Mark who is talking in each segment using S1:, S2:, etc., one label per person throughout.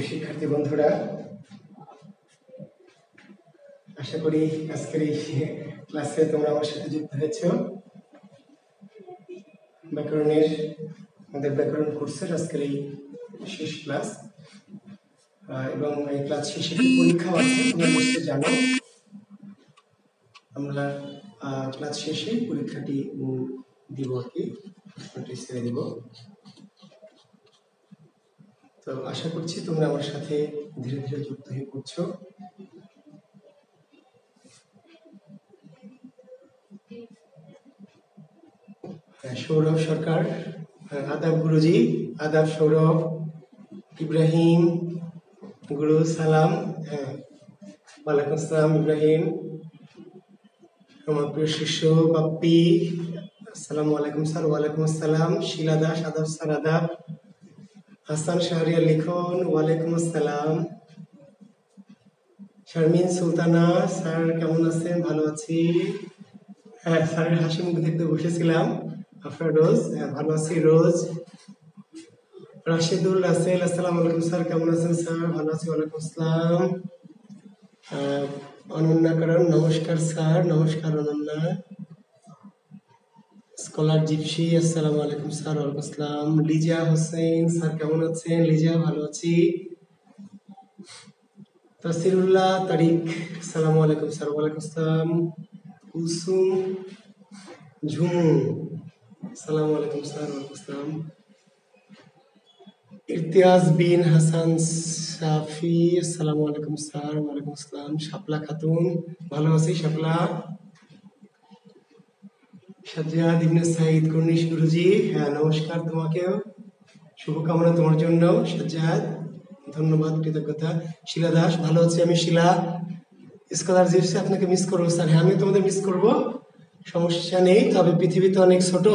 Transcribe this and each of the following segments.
S1: শিক্ষার্থী বন্ধুরা, আশা করি আজকের এই ক্লাসে তোমরা আমার সাথে যুক্ত হয়েছ। ব্যাকরণের আমাদের ব্যাকরণ কোর্সের আজকের এই শেষ ক্লাস, এবং এই ক্লাস শেষে পরীক্ষা আছে, তোমরা নিশ্চয়ই জানো। আমরা ক্লাস শেষে পরীক্ষাটি দিব আর কি, ছেড়ে দিব। তো আশা করছি তোমরা আমার সাথে ধীরে ধীরে যুক্ত হয়ে পড়ছো। সৌরভ সরকার, আদাব গুরুজি, আদাব সৌরভ, ইব্রাহিম গুরু সালাম। ওয়ালাইকুম আসসালাম ইব্রাহিম। আমার প্রিয় শিষ্য বাপ্পি, আসসালামু আলাইকুম স্যার। ওয়ালাইকুম আসসালাম। শিলা দাস, আদাব স্যার, আদাব। হাসান শাহরিয়ার লিখন, ওয়ালাইকুম আসসালাম। শারমিন সুলতানা, স্যার কেমন আছেন? ভালো আছি। হ্যাঁ, স্যারের হাসি মুখ দেখতে বসেছিলাম। আপনার রোজ? হ্যাঁ, ভালো আছি রোজ। রাশিদুল রাসেল, আসসালামু আলাইকুম স্যার, কেমন আছেন? স্যার ভালো আছি, ওয়ালাইকুম আসসালাম। অনন্যা করণ, নমস্কার স্যার। নমস্কার অনন্যা। স্কলার জিপসি, আসসালামু আলাইকুম স্যার, ওয়ালাইকুম আসসালাম। লিজা হোসেন, স্যার কেমন আছেন? লিজা ভালো আছি। তাসিরুল্লাহ তারিক, আসসালামু আলাইকুম স্যার, ওয়ালাইকুম আসসালাম। কুলসুম ঝুমু, আসসালামু আলাইকুম স্যার, ওয়ালাইকুম আসসালাম। ইরতিয়াজ বিন হাসান সাফি, আসসালামু আলাইকুম স্যার, ওয়ালাইকুম আসসালাম। শাপলা খাতুন, ভালো আছি শাপলা। সাজ্জাদ ইবনে সাইদ কর্নিশ গুরুজি, হ্যাঁ নমস্কার তোমাকেও, শুভকামনা তোমার জন্য সাজ্জাদ, ধন্যবাদ, কৃতজ্ঞতা। শিলা দাস, ভালো আছি আমি শিলা। স্কলার জিপসি, আপনাকে মিস করবো স্যার। হ্যাঁ, আমি তোমাদের মিস করবো, সমস্যা নেই। তবে পৃথিবী তো অনেক ছোট,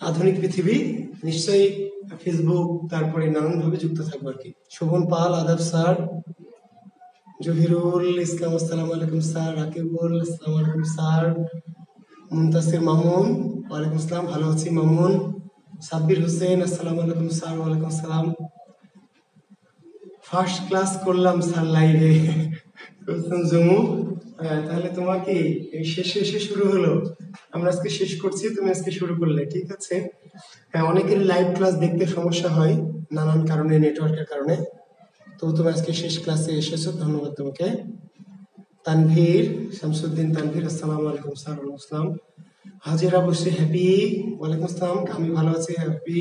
S1: আধুনিক পৃথিবী, নিশ্চয়ই ফেসবুক তারপরে নানানভাবে যুক্ত থাকবো আর কি। শোভন পাল, আদাব স্যার। জহিরুল ইসলাম, আসসালামু আলাইকুম স্যার। রাকিবুল, আসসালামু আলাইকুম স্যার। মুনতাসির মামুন, ওয়ালাইকুম আসসালাম, ভালো আছি মামুন। সাব্বির হোসেন, আসসালামু আলাইকুম স্যার, ওয়ালাইকুম আসসালাম। ফার্স্ট ক্লাস করলাম স্যার লাইভে, জমু। তাহলে তোমার কি শেষে শুরু হলো? আমরা আজকে শেষ করছি, তুমি আজকে শুরু করলে, ঠিক আছে। হ্যাঁ, অনেকের লাইভ ক্লাস দেখতে সমস্যা হয় নানান কারণে, নেটওয়ার্কের কারণে। তো তুমি আজকে শেষ ক্লাসে এসেছো, ধন্যবাদ তোমাকে। তানভীর, শামসুদ্দিন তানভীর, আসসালামু আলাইকুম স্যার, ওয়ালাইকুম আসসালাম। হাজিরা বসে হ্যাপি, ওয়ালাইকুম আসসালাম, আমি ভালো আছি হ্যাপি।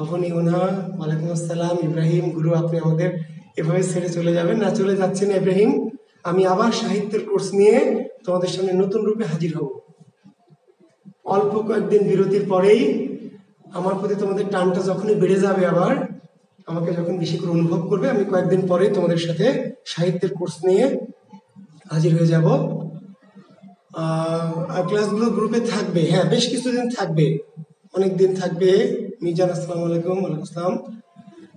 S1: অবনী ওনা, ওয়ালাইকুম আসসালাম। ইব্রাহিম গুরু, আপনি আমাদের এভাবে ছেড়ে চলে যাবেন না? চলে যাচ্ছি না ইব্রাহিম, আমি আবার সাহিত্যের কোর্স নিয়ে তোমাদের সামনে নতুন রূপে হাজির হব। অল্প কয়েকদিন বিরতির পরেই আমার প্রতি তোমাদের টানটা যখনই বেড়ে যাবে, আবার আমাকে যখন বেশি করে অনুভব করবে, আমি কয়েকদিন পরে তোমাদের সাথে সাহিত্যের কোর্স নিয়ে হাজির হয়ে যাব। ক্লাসগুলো গ্রুপে থাকবে, হ্যাঁ বেশ কিছুদিন থাকবে, অনেক দিন থাকবে। মিজান, আসসালামু আলাইকুম। ওয়ালাইকুম আসসালাম।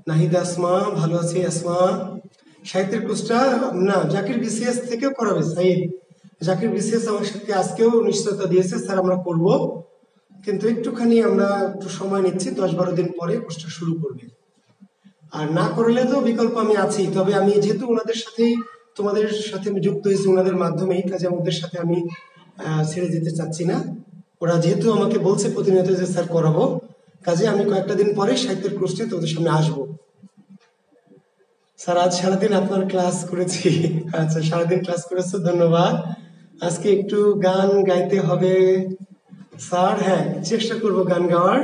S1: নাহিদা আসমা, ভালো আছি আসমা। সাহিত্যের কোর্সটা না, জাকির বিসিএস থেকেও করাবে সাইদ। জাকির বিসিএস আমার সাথে আজকেও নিশ্চয়তা দিয়েছে, স্যার আমরা করব, কিন্তু একটুখানি আমরা একটু সময় নিচ্ছি, 10-12 দিন পরে কোর্সটা শুরু করবে। আর না করলে তো বিকল্প আমি আছি, তবে আমি যেহেতু ওনাদের সাথেই, তোমাদের সাথে আমি যুক্ত হয়েছি ওনাদের মাধ্যমেই, কাজে ওদের সাথে আমি ছেড়ে যেতে চাচ্ছি না। ওরা যেহেতু আমাকে বলছে প্রতিনিয়ত যে স্যার করাবো, কাজে আমি কয়েকটা দিন পরে সাহিত্যের কোর্সে তোমাদের সামনে আসবো। স্যার আজ সারাদিন আপনার ক্লাস করেছি। আচ্ছা, সারাদিন ক্লাস করেছো, ধন্যবাদ। আজকে একটু গান গাইতে হবে স্যার। হ্যাঁ, চেষ্টা করবো গান গাওয়ার।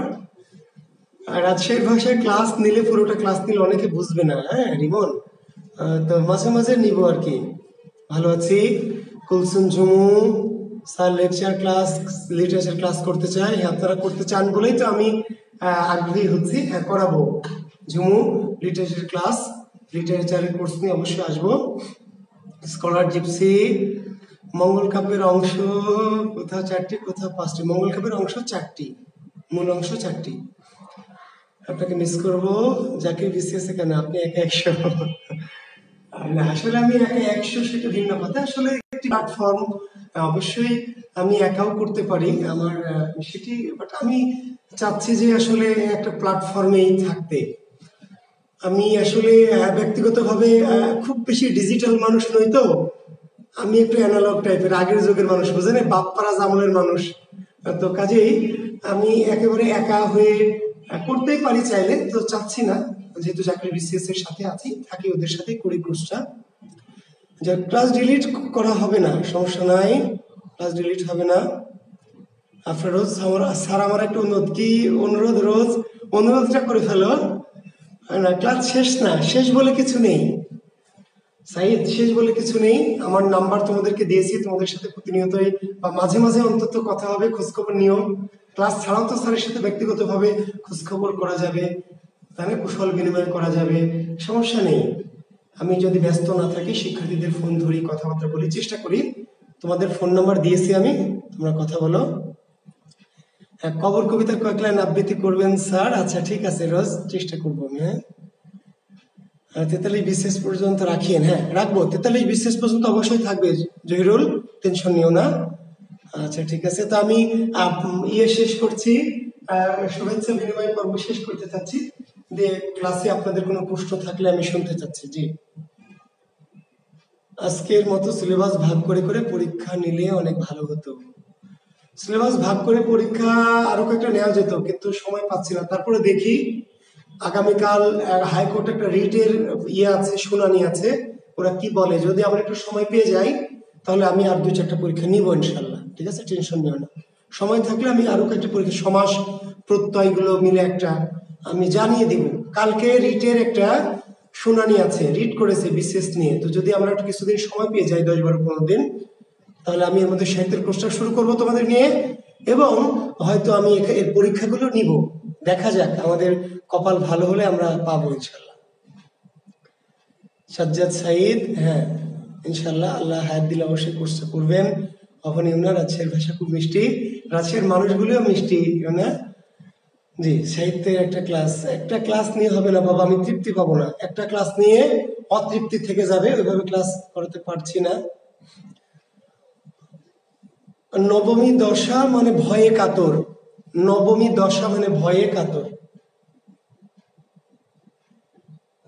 S1: আর রাজশাহী ভাষায় ক্লাস নিলে, পুরোটা ক্লাস নিলে অনেকে বুঝবে না। হ্যাঁ রিমন, তো মাঝে মাঝে নিব আর কি। ভালো আছি। Kulsum Jhumu, sir lecture class, literature class করতে চাই। হ্যাঁ, আপনারা করতে চান বলেই তো আমি আগ্রহী হচ্ছি। হ্যাঁ, করাবো ঝুমু লিটারেচার ক্লাস, লিটারেচারের কোর্স নিয়ে অবশ্যই আসবো। স্কলার জিপসি, মঙ্গল কাব্যের অংশ কোথাও 4টি, কোথাও 5টি। মঙ্গল কাব্যের অংশ 4টি, মূল অংশ 4টি। আপনাকে মিস করবো। জাকির বিসিএস কেন, আপনি একা 100? না, আসলে আমি একা 100 সেটা ভিন্ন কথা। আসলে একটি প্ল্যাটফর্ম, অবশ্যই আমি একাও করতে পারি আমার সেটি, বাট আমি চাচ্ছি যে আসলে একটা প্ল্যাটফর্মেই থাকতে। আমি আসলে ব্যক্তিগতভাবে খুব বেশি ডিজিটাল মানুষ নই তো, আমি একটু অ্যানালগ টাইপের, আগের যুগের মানুষ, বুঝলেন, বাপ্পারা জামলের মানুষ। তো কাজেই আমি একেবারে একা হয়ে করতেই পারি চাইলে, তো চাচ্ছি না, যেহেতু চাকরি বিসিএস এর সাথে আছি, থাকি ওদের সাথে করি কোর্সটা। যে ক্লাস ডিলিট করা হবে না, সমস্যা নাই, ক্লাস ডিলিট হবে না। আপনার রোজ স্যার আমার একটা অনুরোধ, কি অনুরোধ, রোজ অনুরোধটা করে ফেলো না, ক্লাস শেষ না, শেষ বলে কিছু নেই সাইদ, শেষ বলে কিছু নেই। আমার নাম্বার তোমাদেরকে দিয়েছি, তোমাদের সাথে প্রতিনিয়তই বা মাঝে মাঝে অন্তত কথা হবে, খোঁজখবর নিও। ক্লাস ছাড়াও তো স্যারের সাথে ব্যক্তিগতভাবে খোঁজখবর করা যাবে, তাই না, কুশল বিনিময় করা যাবে, সমস্যা নেই। আমি যদি ব্যস্ত না থাকি শিক্ষার্থীদের ফোন ধরি, কথাবার্তা বলি, চেষ্টা করি। তোমাদের ফোন নাম্বার দিয়েছি আমি, তোমরা কথা বলো। হ্যাঁ, কবর কবিতার কয়েক লাইন আবৃত্তি করবেন স্যার? আচ্ছা ঠিক আছে রোজ, চেষ্টা করবো আমি। হ্যাঁ, 43 বিসিএস পর্যন্ত রাখিয়েন। হ্যাঁ রাখবো, 43 বিসিএস পর্যন্ত অবশ্যই থাকবে জহিরুল, টেনশন নিও না। আচ্ছা ঠিক আছে, তো আমি শেষ করছি, শুভেচ্ছা বিনিময় পর্ব শেষ করতে চাচ্ছি, দিয়ে ক্লাসে আপনাদের কোনো প্রশ্ন থাকলে আমি শুনতে চাচ্ছি। জি, আজকের মতো সিলেবাস ভাগ করে করে পরীক্ষা নিলে অনেক ভালো হতো। সিলেবাস ভাগ করে পরীক্ষা আরো কয়েকটা নেওয়া যেত, কিন্তু সময় পাচ্ছি না। তারপরে দেখি, আগামীকাল হাইকোর্টে একটা রিটের আছে, শুনানি আছে, ওরা কি বলে। যদি আমরা একটু সময় পেয়ে যাই তাহলে আমি আর 2-4টা পরীক্ষা নিব ইনশাল্লাহ, ঠিক আছে, টেনশন নিও না। সময় থাকলে আমি আরো কয়েকটা পরীক্ষা, সমাস প্রত্যয়গুলো মিলে একটা আমি জানিয়ে দিব। কালকে রিটের একটা শুনানি আছে, রিট করেছে বিসিএস নিয়ে, তো যদি আমরা একটু কিছুদিন সময় পেয়ে যাই, 10-12-15 দিন, তাহলে আমি এর মধ্যে সাহিত্যের কোর্সটা শুরু করব তোমাদের নিয়ে, এবং হয়তো আমি এর পরীক্ষাগুলো নিব। দেখা যাক, আমাদের কপাল ভালো হলে আমরা পাবো ইনশাল্লাহ। সাজ্জাদ সাইদ, হ্যাঁ ইনশাল্লাহ, আল্লাহ হায়াত দিলে অবশ্যই কোর্সটা করবেন। অহনি উনার রাজশাহীর ভাষা খুব মিষ্টি, রাজশাহীর মানুষগুলিও মিষ্টি না। জি, সাহিত্যের একটা ক্লাস নিয়ে হবে না বাবা, আমি তৃপ্তি পাবো না। একটা ক্লাস নিয়ে অতৃপ্তি থেকে যাবে, ওইভাবে ক্লাস করাতে পারছি না। নবমী দশা মানে ভয়ে কাতর, নবমী দশা মানে ভয়ে কাতর।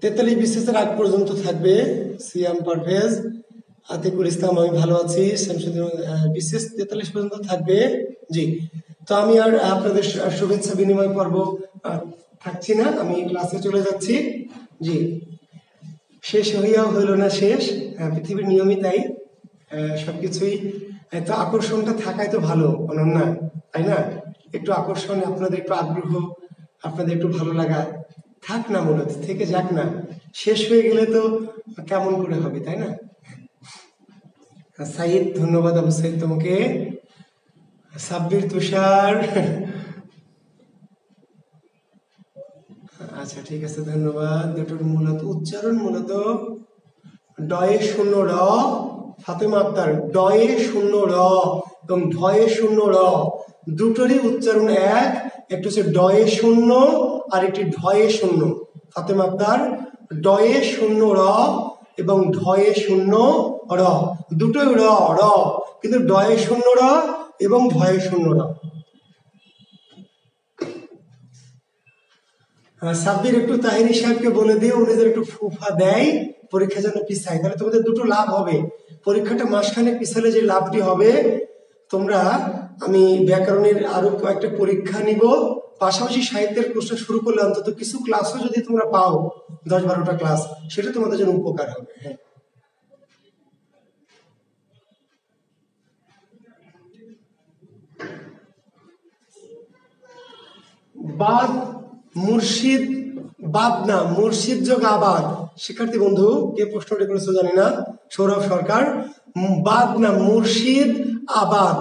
S1: 43 বিসিএস এর আগ পর্যন্ত থাকবে। সিয়াম পারভেজ, আতিকুল ইসলাম, আমি ভালো আছি। বিসিএস 43 পর্যন্ত থাকবে। জি, তো আমি আর আপনাদের শুভেচ্ছা বিনিময় পর্ব থাকছি না, আমি ক্লাসে চলে যাচ্ছি। জি, শেষ হইয়াও হইল না শেষ, পৃথিবীর নিয়মই তাই, সবকিছুই তো আকর্ষণটা থাকাই তো ভালো অনন্যা, তাই না? একটু আকর্ষণ, আপনাদের একটু আগ্রহ, আপনাদের একটু ভালো লাগা থাক না, মূলত থেকে যাক না। শেষ হয়ে গেলে তো কেমন করে হবে, তাই না? সাইদ, ধন্যবাদ আবু সাইদ তোমাকে। সাব্বির, তুষার, আচ্ছা ঠিক আছে, ধন্যবাদ। দুটোর মূলত উচ্চারণ মূলত ডয়ে শূন্য র, ফাতেমা আক্তার, ডয়ে শূন্য র এবং ঢয়ে শূন্য র, দুটোরই উচ্চারণ এক, একটু হচ্ছে ডয়ে শূন্য আর একটি ঢয়ে শূন্য। ফাতেমা আক্তার, ডয়ে শূন্য র এবং ঢয়ে শূন্য র, দুটোই র র, কিন্তু ডয়ে শূন্য র এবং ঢয়ে শূন্য র। সাব্বির, একটু তাহিরি সাহেবকে বলে দিয়ে উনি যেন একটু ফুফা দেয়, পরীক্ষা যেন পিছায়, তাহলে তোমাদের দুটো লাভ হবে। পরীক্ষাটা মাসখানেক পিছালে যে লাভটি হবে, তোমরা, আমি ব্যাকরণের আরো কয়েকটা পরীক্ষা নিব, পাশাপাশি সাহিত্যের কোর্সটা শুরু করলে অন্তত কিছু ক্লাসও যদি তোমরা পাও, 10-12টা ক্লাস, সেটা তোমাদের জন্য উপকার হবে। হ্যাঁ, বাদ মুর্শিদ, বাদ না, মুর্শিদ যোগ আবাদ। শিক্ষার্থী বন্ধু কে প্রশ্নটি করেছো জানি না, সৌরভ সরকার। বাদ না, মুর্শিদ আবাদ,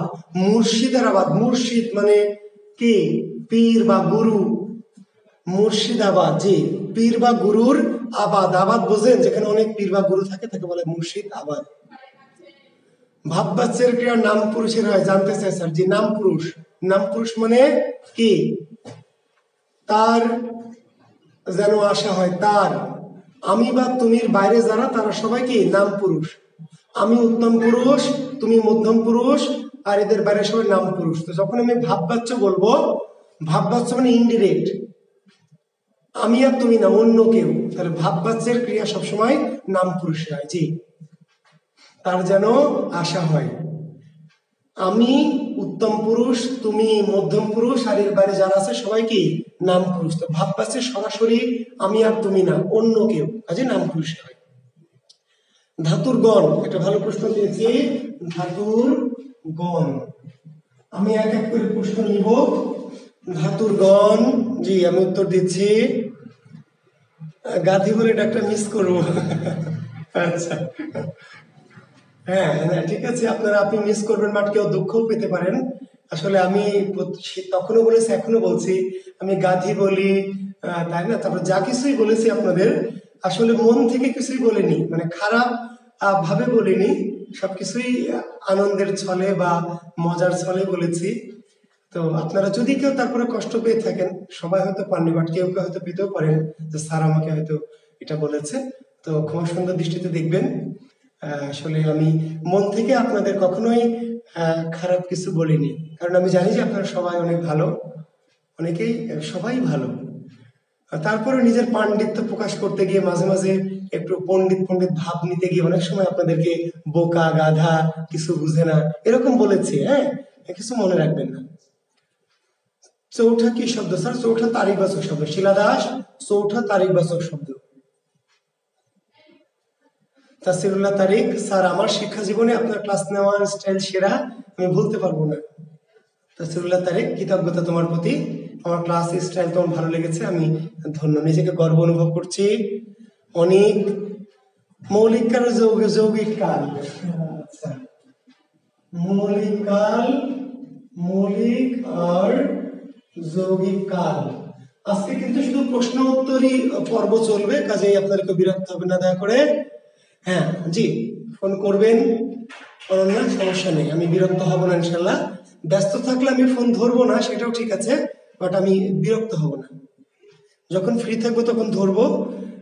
S1: মুর্শিদের আবাদ। মুর্শিদ মানে কি? পীর বা গুরু, মুর্শিদাবাদ। জি, পীর বা গুরুর আবাদ। আবাদ বোঝেন, যেখানে অনেক পীর বা গুরু থাকে তাকে বলে মুর্শিদ আবাদ। ভাব বাচ্চের ক্রিয়া নাম পুরুষের হয়, জানতে চাই স্যার। জি, নাম পুরুষ। নাম পুরুষ মানে কি? তার যেন আশা হয়, তার, আমি বা তুমির বাইরে যারা, তারা সবাই কি নাম পুরুষ। আমি উত্তম পুরুষ, তুমি মধ্যম পুরুষ, আর এদের বাইরে সবাই নাম পুরুষ। তো যখন আমি ভাব বাচ্য বলবো, ভাববাচ্য মানে ইনডিরেক্ট, আমি আর তুমি না, অন্য কেউ। তাহলে ভাববাচ্যের ক্রিয়া সবসময় নাম পুরুষে হয়। জি, তার যেন আশা হয়। আমি উত্তম পুরুষ, তুমি মধ্যম পুরুষ, আর এর বাইরে যারা আছে সবাই কি নাম পুরুষ। তো ভাববাচ্যের সরাসরি আমি আর তুমি না, অন্য কেউ, কাজে নাম পুরুষে হয়। ধাতুর গণ, একটা ভালো প্রশ্ন দিয়েছি। ধাতুর গণ, আমি এক এক করে প্রশ্ন নিব। ধাতুর গণ, জি আমি উত্তর দিচ্ছি। গাধি বলে ডাক্তার মিস করবো। আচ্ছা, হ্যাঁ হ্যাঁ ঠিক আছে, আপনারা আপনি মিস করবেন, বাট কেউ দুঃখও পেতে পারেন। আসলে আমি তখনও বলেছি, এখনো বলছি, আমি গাধি বলি, তাই না, তারপর যা কিছুই বলেছি আপনাদের, আসলে মন থেকে কিছুই বলিনি, মানে খারাপ ভাবে বলিনি, সবকিছুই আনন্দের ছলে বা মজার ছলে বলেছি। তো আপনারা যদি কেউ তারপরে কষ্ট পেয়ে থাকেন, সবাই হয়তো পাননি, বাট কেউ কেউ হয়তো পেতেও পারেন যে স্যার আমাকে হয়তো এটা বলেছে, তো ক্ষমা সুন্দর দৃষ্টিতে দেখবেন। আসলে আমি মন থেকে আপনাদের কখনোই খারাপ কিছু বলিনি, কারণ আমি জানি যে আপনারা সবাই অনেক ভালো, অনেকেই, সবাই ভালো। তারপরে নিজের পাণ্ডিত্য প্রকাশ করতে গিয়ে মাঝে মাঝে একটু পণ্ডিত পণ্ডিত ভাব নিতে গিয়ে অনেক সময় আপনাদেরকে বোকা, গাধা, কিছু বুঝে না, এরকম বলেছি। হ্যাঁ, কিছু মনে রাখবেন না। চৌঠা কি শব্দ স্যার? চৌঠা তারিখবাচক শব্দ। শিলা দাস, চৌঠা তারিখবাচক শব্দ। তাসিরুল্লাহ তারিক স্যার, আমার শিক্ষা জীবনে আপনার ক্লাস নেওয়ার স্টাইল সেরা, আমি ভুলতে পারবো না। তাসিরুল্লাহ তারিক, কৃতজ্ঞতা তোমার প্রতি, আমার ক্লাস স্টাইল তোমার ভালো লেগেছে, আমি ধন্য, নিজেকে গর্ব অনুভব করছি অনেক। মৌলিক কাল, যৌগিক কাল, আচ্ছা, মৌলিক কাল, মৌলিক আর যৌগিক কাল। আজকে কিন্তু শুধু প্রশ্ন উত্তরই পর্ব চলবে, কাজেই আপনাদেরকে বিরক্ত হবে না দয়া করে। হ্যাঁ জি, ফোন করবেন, অনন্যা, সমস্যা নেই, আমি বিরক্ত হব না ইনশাল্লাহ। ব্যস্ত থাকলে আমি ফোন ধরবো না, সেটাও ঠিক আছে, বাট আমি বিরক্ত হব না। যখন ফ্রি থাকবো তখন ধরবো,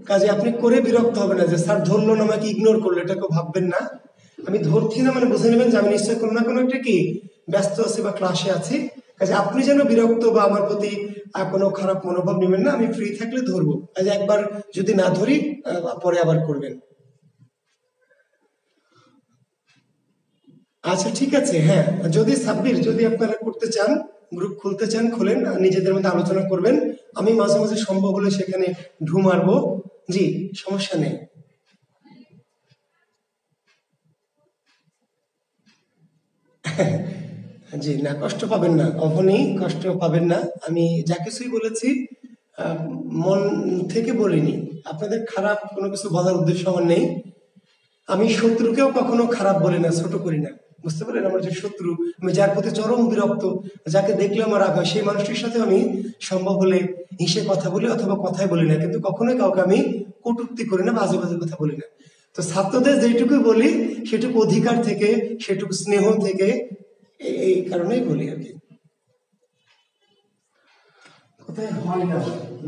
S1: কাজে আপনি করে বিরক্ত হবে না যে স্যার ধরলো না, আমাকে ইগনোর করলো, এটা কেউ ভাববেন না। আমি ধরছি না মানে বুঝে নেবেন যে আমি নিশ্চয়ই কোনো না কোনো একটা কি ব্যস্ত আছি বা ক্লাসে আছি, কাজে আপনি যেন বিরক্ত বা আমার প্রতি কোনো খারাপ মনোভাব নেবেন না। আমি ফ্রি থাকলে ধরবো, কাজে একবার যদি না ধরি পরে আবার করবেন। আচ্ছা ঠিক আছে, হ্যাঁ, যদি সাব্বির, যদি আপনারা করতে চান, গ্রুপ খুলতে চান খুলেন, নিজেদের মধ্যে আলোচনা করবেন, আমি মাঝে মাঝে সম্ভব হলে সেখানে ঢু মারবো। জি, সমস্যা নেই। জি না, কষ্ট পাবেন না, অহনি কষ্ট পাবেন না। আমি যা কিছুই বলেছি আহ, মন থেকে বলিনি, আপনাদের খারাপ কোনো কিছু বলার উদ্দেশ্য আমার নেই। আমি শত্রুকেও কখনো খারাপ বলি না, ছোট করি না, বুঝতে পারলেন? আমার যে শত্রু, আমি যার প্রতি চরম বিরক্ত, যাকে দেখলে আমার রাগ হয়, সেই মানুষটির সাথে আমি সম্ভব হলে হেসে কথা বলি, অথবা কথাই বলি না, কিন্তু কখনোই কাউকে আমি কটূক্তি করি না, বাজে বাজে কথা বলি না। তো ছাত্রদের যেটুকু বলি সেটুকু অধিকার থেকে, সেটুকু স্নেহ থেকে, এই কারণেই বলি আর কি। কোথায় হয় না,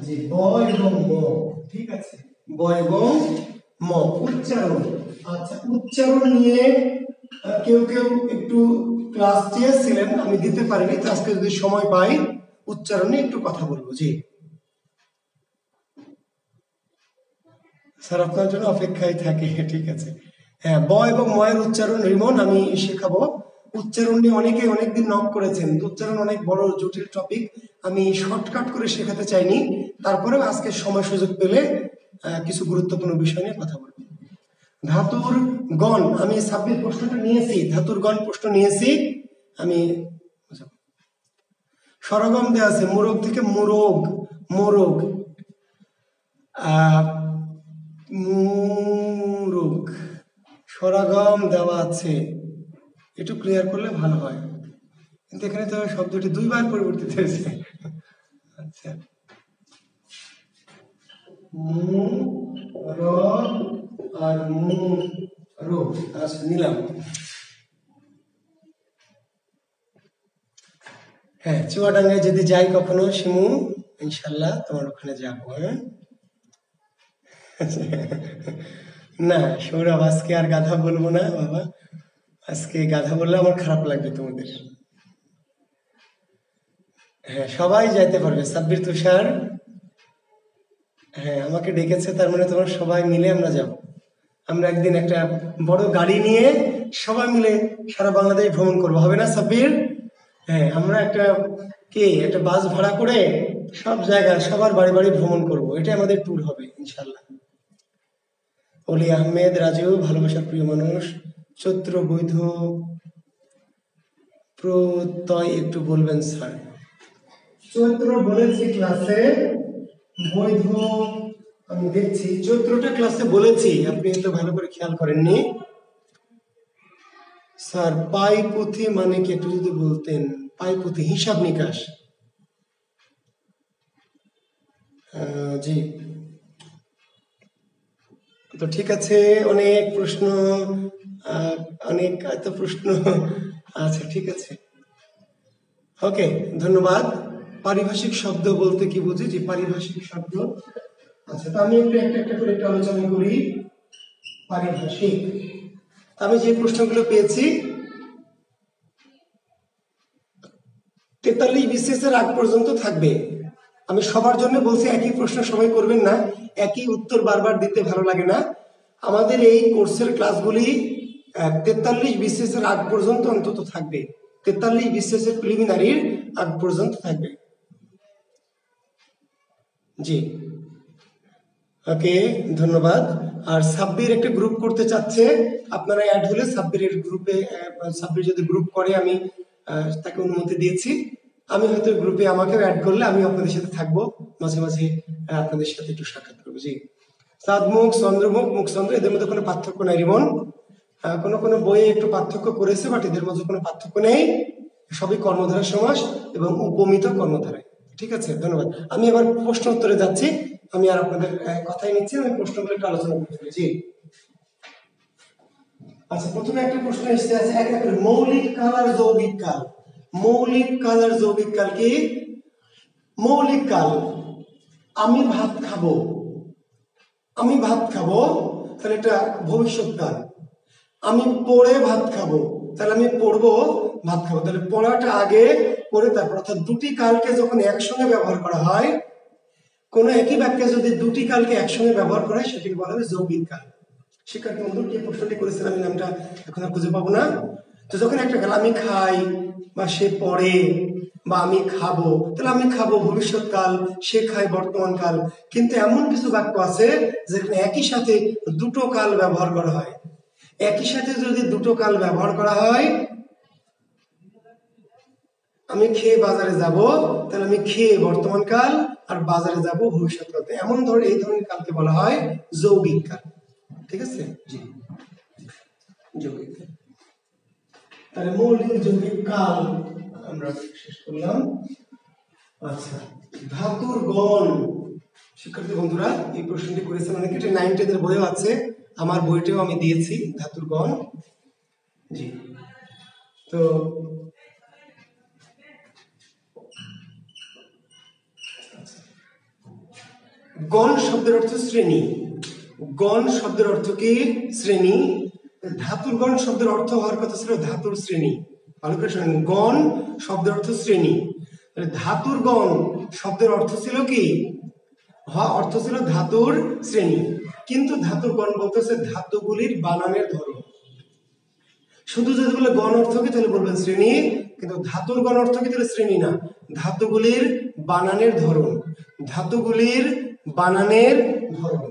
S1: জি, ব এবং ম, ঠিক আছে, ব এবং ম, উচ্চারণ। আচ্ছা, উচ্চারণ নিয়ে কেউ কেউ একটু ক্লাস চেয়েছিলেন, আমি দিতে পারিনি, তো আজকে যদি সময় পাই উচ্চারণ নিয়ে একটু কথা বলবো। জি স্যার, আপনার জন্য অপেক্ষায় থাকি, ঠিক আছে। হ্যাঁ, ব এবং ময়ের উচ্চারণ রিমন আমি শেখাবো। উচ্চারণ নিয়ে অনেকে অনেকদিন নক করেছেন, উচ্চারণ অনেক বড় জটিল টপিক, আমি শর্টকাট করে শেখাতে চাইনি, তারপরেও আজকে সময় সুযোগ পেলে কিছু গুরুত্বপূর্ণ বিষয় নিয়ে কথা বলবো। ধাতুর গণ, আমি সাবমিট প্রশ্নটা নিয়েছি, ধাতুর গণ প্রশ্ন নিয়েছি আমি। স্বরগম দেওয়া আছে, মোরগ থেকে মোরগ, মোরগ, মুরুক, স্বরাগম দেওয়া আছে, একটু ক্লিয়ার করলে ভালো হয়, কিন্তু এখানে তো শব্দটি দুইবার পরিবর্তিত হয়েছে। আচ্ছা, মু র আর মু রো, আচ্ছা নিলাম। হ্যাঁ, চুয়াডাঙ্গায় যদি যাই কখনো শিমু, ইনশাল্লাহ তোমার ওখানে যাবো। হ্যাঁ, না সৌরভ, আজকে আর গাধা বলবো না বাবা, আজকে গাধা বললে আমার খারাপ লাগবে তোমাদের। হ্যাঁ, সবাই যাইতে পারবে। সাব্বির, তুষার, হ্যাঁ আমাকে ডেকেছে, তার মানে তোমরা সবাই মিলে আমরা যাব। আমরা একদিন একটা বড় গাড়ি নিয়ে সবাই মিলে সারা বাংলাদেশ ভ্রমণ করবো, হবে না সাব্বির? হ্যাঁ, আমরা একটা বাস ভাড়া করে সব জায়গায় সবার বাড়ি বাড়ি ভ্রমণ করব, এটা আমাদের ট্যুর হবে ইনশাল্লাহ। অলি আহমেদ, রাজু, ভালোবাসার প্রিয় মানুষ, চৈত্র বৈধ প্রত্যয় একটু বলবেন স্যার। চৈত্র বলেছি ক্লাসে, বৈধ আমি দেখছি চৈত্রটা ক্লাসে বলেছি, আপনি তো ভালো করে খেয়াল করেননি স্যার। পাই পুঁথি মানে কি একটু যদি বলতেন? পাই পুঁথি হিসাব নিকাশ। জি, তো ঠিক আছে। অনেক প্রশ্ন, অনেক এত প্রশ্ন। আচ্ছা ঠিক আছে, ওকে, ধন্যবাদ। পারিভাষিক শব্দ বলতে কি বুঝি? যে পারিভাষিক শব্দ, আচ্ছা তো আমি একটু একটা একটা করে একটু আলোচনা করি। পারিভাষিক, আমি যে প্রশ্নগুলো পেয়েছি 43 বিসিএস এর আগ পর্যন্ত থাকবে। আমি সবার জন্য বলছি একই প্রশ্ন সবাই করবেন না, একই উত্তর বারবার দিতে ভালো লাগে না। আমাদের এই কোর্সের ক্লাসগুলি 43 বিসিএস এর আগ পর্যন্ত অন্তত থাকবে, 43 বিসিএস এর প্রিলিমিনারির আগ পর্যন্ত থাকবে। জি, ওকে, ধন্যবাদ। আর সাব্বির একটা গ্রুপ করতে চাচ্ছে, আপনারা অ্যাড হলে সাব্বিরের গ্রুপে, সাব্বির যদি গ্রুপ করে আমি তাকে অনুমতি দিয়েছি, আমি হয়তো গ্রুপে আমাকেও অ্যাড করলে আমি আপনাদের সাথে থাকবো, মাঝে মাঝে আপনাদের সাথে একটু সাক্ষাৎ করবো। জি, সাদমুখ, চন্দ্রমুখ, মুখচন্দ্র, এদের মধ্যে কোনো পার্থক্য নাই রিমন। কোনো কোনো বইয়ে একটু পার্থক্য করেছে, বাট এদের মধ্যে কোনো পার্থক্য নেই, সবই কর্মধারা সমাস এবং উপমিত কর্মধারায়। ঠিক আছে, ধন্যবাদ। আমি এবার প্রশ্ন উত্তরে যাচ্ছি, আমি আর আপনাদের কথাই নিচ্ছি, আমি প্রশ্নগুলো একটু আলোচনা করতে পেরেছি। আচ্ছা, প্রথমে একটা প্রশ্ন এসে আছে, মৌলিক কাল আর যৌগিক কাল। মৌলিক কাল আর যৌগিক কাল কি? মৌলিক কাল, আমি ভাত খাবো, আমি ভাত খাবো, তাহলে এটা ভবিষ্যৎ কাল। আমি পড়ে ভাত খাবো, তাহলে আমি পড়বো ভাত খাবো, তাহলে পড়াটা আগে, পড়ে তারপর। অর্থাৎ দুটি কালকে যখন একসঙ্গে ব্যবহার করা হয়, কোনো একই বাক্যে যদি দুটি কালকে একসঙ্গে ব্যবহার করা হয়, সেটাকে বলা হবে যৌগিক কাল। শিক্ষার্থী বন্ধু যে প্রশ্নটি করেছেন, আমি নামটা এখন আর খুঁজে পাবো না। তো যখন একটা কাল, আমি খাই বা সে পড়ে বা আমি খাবো, তাহলে আমি খাবো ভবিষ্যৎ কাল, সে খায় বর্তমান কাল। কিন্তু এমন কিছু বাক্য আছে যেখানে একই সাথে দুটো কাল ব্যবহার করা হয়। একই সাথে যদি দুটো কাল ব্যবহার করা হয়, আমি খেয়ে বাজারে যাব, তাহলে আমি খেয়ে বর্তমান কাল আর বাজারে যাব ভবিষ্যৎ কাল। এমন এই ধরনের কালকে বলা হয় যৌগিক কাল। ঠিক আছে, জি, যৌগিক কাল। তাহলে মৌলিক যৌগিক কাল আমরা শেষ করলাম। আচ্ছা, ধাতুর গণ। শিক্ষার্থী বন্ধুরা এই প্রশ্নটি করেছেন অনেকে, এটা 9 10 এর বইও আছে, আমার বইটাও আমি দিয়েছি, ধাতুর গণ। জি, তো গণ শব্দের অর্থ শ্রেণী। গণ শব্দের অর্থ কি? শ্রেণী। ধাতুর গণ শব্দের অর্থ হওয়ার কথা ছিল ধাতুর শ্রেণী। ভালো করে শুনেন, গণ শব্দের অর্থ শ্রেণী, ধাতুর গণ শব্দের অর্থ ছিল কি? অর্থ ছিল ধাতুর শ্রেণী। কিন্তু ধাতুর গণ বলতেছে ধাতুগুলির বানানের ধরন। শুধু যদি বলে গণ অর্থ কি, তাহলে বলবেন শ্রেণী, কিন্তু ধাতুর গণ অর্থ কি, তাহলে শ্রেণী না, ধাতুগুলির বানানের ধরন। ধাতুগুলির বানানের ধরন।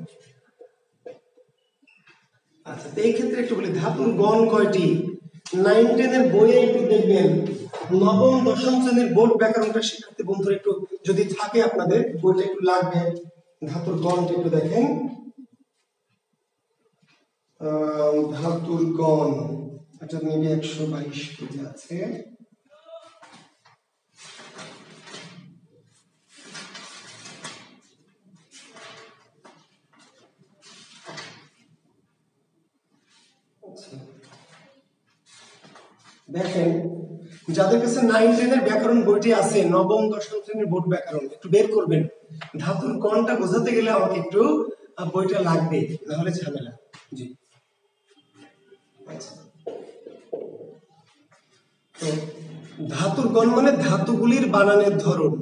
S1: আচ্ছা, এই ক্ষেত্রে একটু বলি, ধাতুর গণ কয়টি? 9 10 এর বইয়ে একটু দেখবেন, নবম দশম শ্রেণীর বোর্ড ব্যাকরণটা শিক্ষার্থী বন্ধুরা একটু যদি থাকে আপনাদের বইটা একটু লাগবে, ধাতুর গণটা একটু দেখেন। ধাতুর গণ, এটা মেবি 122 পেজে আছে। দেখেন, যাদের কাছে 9 10 এর ব্যাকরণ বইটি আছে, নবম দশম শ্রেণীর বোর্ড ব্যাকরণ, একটু বের করবেন। ধাতুর গণটা বোঝাতে গেলে আমাকে একটু বইটা লাগবে, না হলে ঝামেলা। জি, আচ্ছা, তো ধাতুর গণ মানে ধাতুগুলির বানানের ধরন,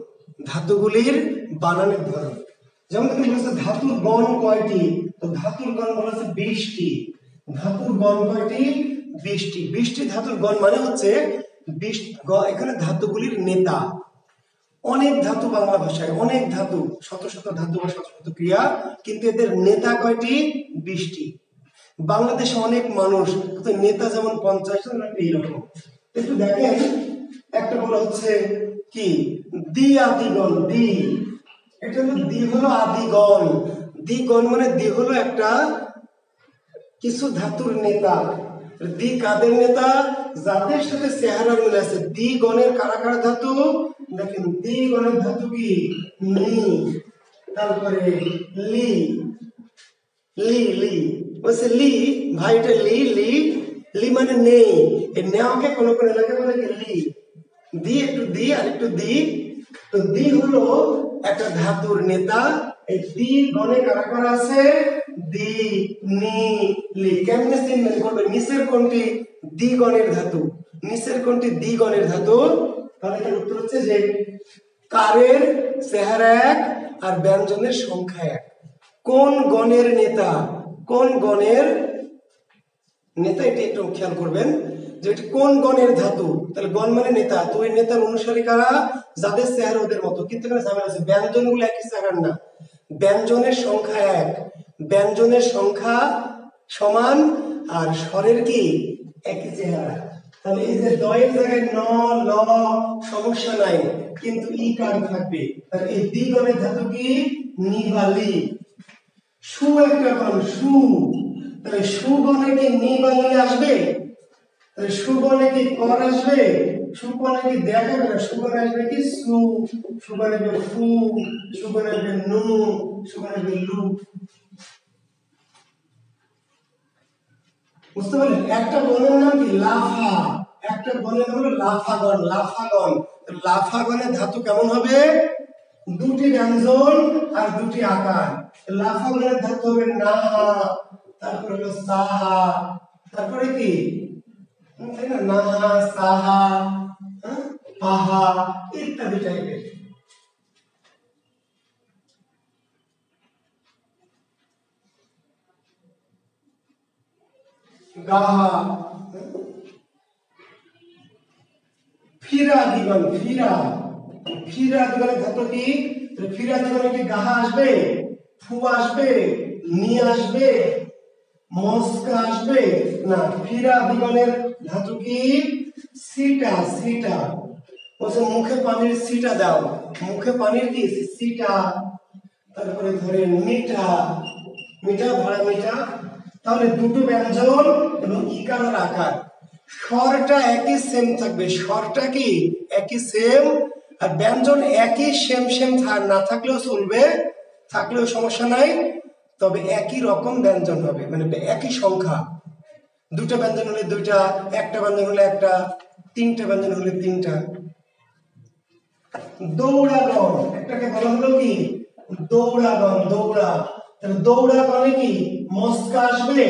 S1: ধাতুগুলির বানানের ধরন। যেমন তুমি বলেছো ধাতুর গণ কয়টি, তো ধাতুর গণ বলেছে 20টি। ধাতুর গণ কয়টি? 20টি। 20টি ধাতুর গণ মানে হচ্ছে 20, এখানে ধাতুগুলির নেতা। অনেক ধাতু বাংলা ভাষায়, অনেক ধাতু, শত শত ধাতু বা শত শত ক্রিয়া, কিন্তু এদের নেতা কয়টি? 20টি। বাংলাদেশে অনেক মানুষ, নেতা যেমন 50 জন, এইরকম। একটু দেখেন, একটা বলা হচ্ছে কি দ্বি আদিগণ। দ্বি, এটা হলো দ্বি হলো আদিগণ। দ্বিগণ মানে দ্বি হলো একটা কিছু ধাতুর নেতা। দ্বি কাদের নেতা? যাদের সাথে চেহারা মিল আছে। দ্বিগণের কারা কারা ধাতু? দেখেন দ্বিগণের ধাতু কি? নি, তারপরে লি, লি লি বলছে লি, ভাই এটা লি, লি লি মানে নেই। এই নেওয়াকে কোন কোন এলাকায় বলে কি লি। দি একটু দি আর একটু দি। তো দি হলো একটা ধাতুর নেতা। এই দি গণে কারা কারা আছে? দি, নি, লি। কেমনে চিহ্নিত করবে? নিচের কোনটি দি গণের ধাতু, নিচের কোনটি দি গণের ধাতু? তাহলে এর উত্তর হচ্ছে যে কারের চেহারা এক আর ব্যঞ্জনের সংখ্যা এক। কোন গণের নেতা, কোন গণের নেতা, এটা একটু খেয়াল করবেন যে এটি কোন গণের ধাতু। তাহলে গণ মানে নেতা, তো ওই নেতার অনুসারী কারা? যাদের চেহারা ওদের মতো। কিন্তু এখানে ঝামেলা আছে, ব্যঞ্জন গুলো একই চেহারার না। ব্যঞ্জনের সংখ্যা এক, ব্যঞ্জনের সংখ্যা সমান, আর স্বরের কি একই চেহারা। তাহলে এই যে দয়ের জায়গায় ন, ল সমস্যা নাই, কিন্তু ই কার থাকবে। তাহলে এই দ্বিগণের ধাতু কি? নি বা লি। সু একটা গণ, সু, তাহলে সুগণে কি নি বা লি আসবে? তাহলে সুগণে কি কর আসবে? সুগণে কি দেখাবে না? সুগণে আসবে কি সু, সুগণে আসবে ফু, সুগণে আসবে নু, সুগণে আসবে লু। বুঝতে পারলেন? একটা গণের নাম কি? লাফা। একটা গণের নাম হলো লাফাগণ। লাফাগণ, লাফাগণের ধাতু কেমন হবে? দুটি ব্যঞ্জন আর দুটি আকার। লাফাগণের ধাতু হবে না, তারপরে হলো সাহা, তারপরে কি তাই না, নাহা, সাহা, পাহা ইত্যাদি টাইপের। গাহা, ফিরা দিগণ, ফিরা, ফিরা দিগণের ধাতু কি? ফিরা দিগণে কি গাহা আসবে? ফু আসবে? নি আসবে? মস্কা আসবে না। ফিরা দিগণের ধাতু কি? সিটা, সিটা। বলছে মুখে পানির সিটা দাও, মুখে পানির কি? সিটা। তারপরে ধরেন মিঠা, মিঠা ভরা মিঠা। তাহলে দুটো ব্যঞ্জন এবং ইকার আর আকার, স্বরটা একই সেম থাকবে। স্বরটা কি একই সেম, আর ব্যঞ্জন একই সেম সেম না থাকলেও চলবে, থাকলেও সমস্যা নাই, তবে একই রকম ব্যঞ্জন হবে, মানে একই সংখ্যা। দুটো ব্যঞ্জন হলে দুইটা, একটা ব্যঞ্জন হলে একটা, তিনটা ব্যঞ্জন হলে তিনটা। দৌড়াগণ, একটাকে বলা হলো কি? দৌড়াগণ, দৌড়া। তাহলে দৌড়াগণে কি মস্কা আসবে?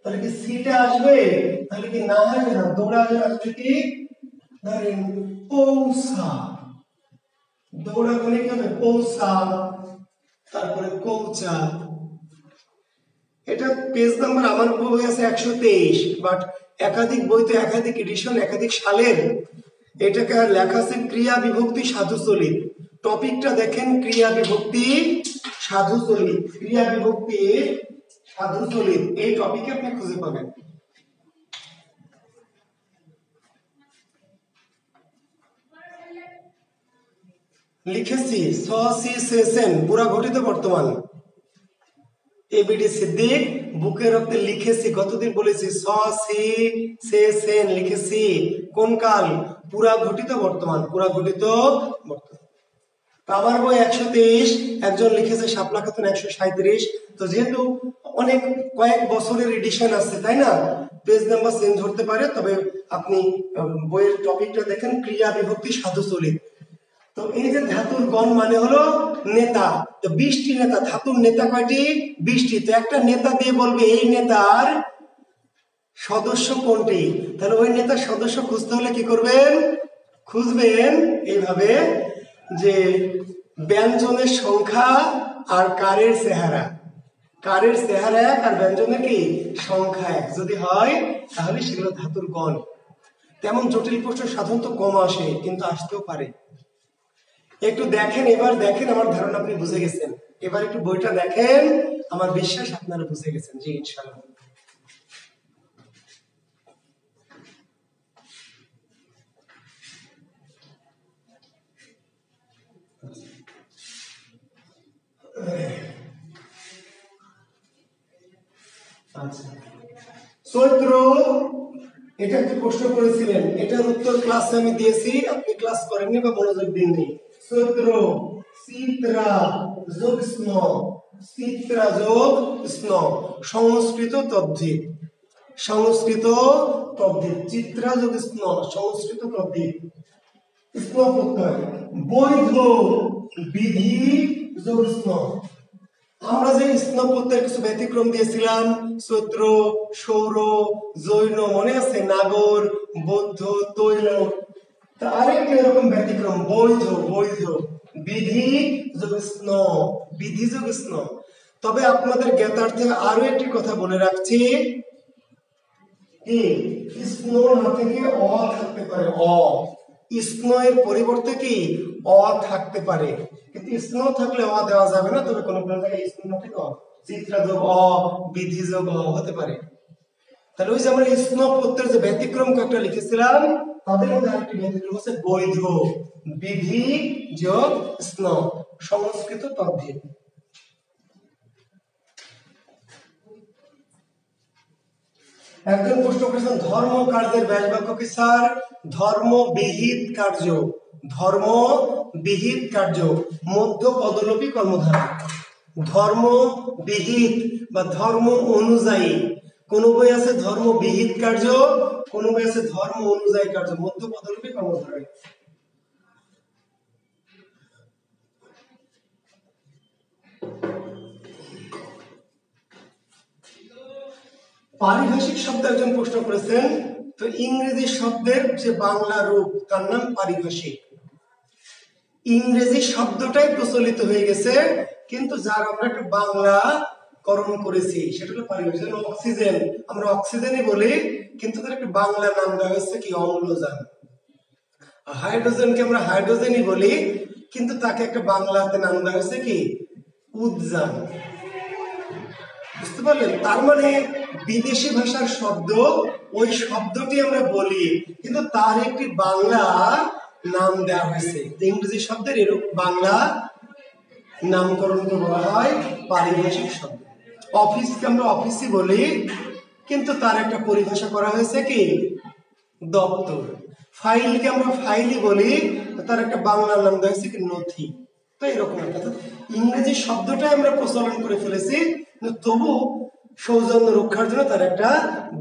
S1: তাহলে কি সিটা আসবে? তাহলে কি না আসবে না, দৌড়াগণ আসবে কি? ধরেন পৌঁছা। দৌড়াগণে কি হবে? পৌঁছা, তারপরে কৌচা। এটা পেজ নাম্বার আমার বই আছে 123, বাট একাধিক বইতে একাধিক এডিশন একাধিক সালের। এটাকে লেখা আছে ক্রিয়া বিভক্তি সাধু চলিত। টপিকটা দেখেন, ক্রিয়া বিভক্তি সাধু চলিত, ক্রিয়া বিভক্তি সাধু চলিত, এই টপিকে আপনি খুঁজে পাবেন। লিখেছি স সি সে সেন পুরা ঘটিত বর্তমান। এবিডি সিদ্দিক বুকে রক্তে লিখেছি, কতদিন বলেছি? স সি সে সেন লিখেছি। কোন কাল? পুরা ঘটিত বর্তমান, পুরা ঘটিত বর্তমান। আমার বই 123, একজন লিখেছে শাপলা খাতুন 137। তো যেহেতু অনেক কয়েক বছরের এডিশন আছে, তাই না, পেজ নাম্বার চেঞ্জ হতে পারে, তবে আপনি বইয়ের টপিকটা দেখেন ক্রিয়া বিভক্তি সাধু চলিত। তো এই যে ধাতুর গণ মানে হলো নেতা, তো 20টি নেতা। ধাতুর নেতা কয়টি? 20টি। তো একটা নেতা দিয়ে বলবে এই নেতার সদস্য কোনটি, তাহলে ওই নেতার সদস্য খুঁজতে হলে কি করবেন? খুঁজবেন এইভাবে যে ব্যঞ্জনের সংখ্যা আর কারের চেহারা, কারের চেহারা এক আর ব্যঞ্জনের কি সংখ্যা এক যদি হয় তাহলে সেগুলো ধাতুর গণ। তেমন জটিল প্রশ্ন সাধারণত কম আসে, কিন্তু আসতেও পারে। একটু দেখেন, এবার দেখেন, আমার ধারণা আপনি বুঝে গেছেন। এবার একটু বইটা দেখেন, আমার বিশ্বাস আপনারা বুঝে গেছেন। জি ইনশাআল্লাহ। আচ্ছা, চৈত্র, এটা একটা প্রশ্ন করেছিলেন, এটার উত্তর ক্লাসে আমি দিয়েছি, আপনি ক্লাস করেননি বা মনোযোগ দিননি। চৈত্র, চিত্রা যোগ স্ন, চিত্রা যোগ স্ন, সংস্কৃত তদ্ধিত, সংস্কৃত তদ্ধিত, চিত্রা যোগ স্ন, সংস্কৃত তদ্ধিত, স্ন প্রত্যয়, বৈধ বিধি যোগ স্ন। আমরা যে স্ন প্রত্যয়ের কিছু ব্যতিক্রম দিয়েছিলাম, চৈত্র, সৌর, জৈন, মনে আছে? নাগর, বৌদ্ধ, তৈল, তার একটি এরকম ব্যতিক্রম বৈধ, বৈধ বিধি যোগ স্ন, বিধি যোগ স্ন। তবে আপনাদের জ্ঞাতার্থে আরো একটি কথা বলে রাখছি, কি স্ন না থেকে অ থাকতে পারে, অ, স্ন এর পরিবর্তে কি অ থাকতে পারে, কিন্তু স্ন থাকলে অ দেওয়া যাবে না। তবে কোন কোন জায়গায় স্ন না থেকে অ, চিত্রা যোগ অ, বিধি যোগ অ হতে পারে। তাহলে ওই যে আমরা স্ন প্রত্যয়ের যে ব্যতিক্রম কয়েকটা লিখেছিলাম, তাদের মধ্যে আরেকটি ব্যতিক্রম হচ্ছে বৈধ বিধি যোগ স্ন, সংস্কৃত তদ্ধিত। একজন প্রশ্ন করেছেন ধর্ম কার্যের ব্যাস বাক্য কি স্যার? ধর্ম বিহিত কার্য, ধর্ম বিহিত কার্য, মধ্য পদলোপী কর্মধারা। ধর্ম বিহিত বা ধর্ম অনুযায়ী, কোন বই আছে ধর্ম বিহিত কার্য, কোন বই আছে ধর্ম অনুযায়ী কার্য, মধ্য পদলোপী কর্মধারা। পারিভাষিক শব্দ একজন প্রশ্ন করেছেন, তো ইংরেজি শব্দের যে বাংলা রূপ তার নাম পারিভাষিক। ইংরেজি শব্দটাই প্রচলিত হয়ে গেছে, কিন্তু যার আমরা একটা বাংলা করণ করেছি সেটা হলো পারিভাষিক। অক্সিজেন আমরা অক্সিজেনই বলি, কিন্তু তার একটা বাংলা নাম দেওয়া হয়েছে কি অম্লজান। হাইড্রোজেনকে আমরা হাইড্রোজেনই বলি, কিন্তু তাকে একটা বাংলাতে নাম দেওয়া হয়েছে কি উদজান। বুঝতে পারলেন? তার মানে বিদেশি ভাষার শব্দ, ওই শব্দটি আমরা বলি, কিন্তু তার একটি বাংলা নাম দেওয়া হয়েছে। ইংরেজি শব্দের এরকম বাংলা নামকরণকে বলা হয় পারিভাষিক শব্দ। অফিসকে আমরা অফিসই বলি, কিন্তু তার একটা পরিভাষা করা হয়েছে কি দপ্তর। ফাইলকে আমরা ফাইলই বলি, তার একটা বাংলা নাম দেওয়া হয়েছে কি নথি। তো এরকম একটা ইংরেজি শব্দটাই আমরা প্রচলন করে ফেলেছি, তবু সৌজন্য রক্ষার জন্য তার একটা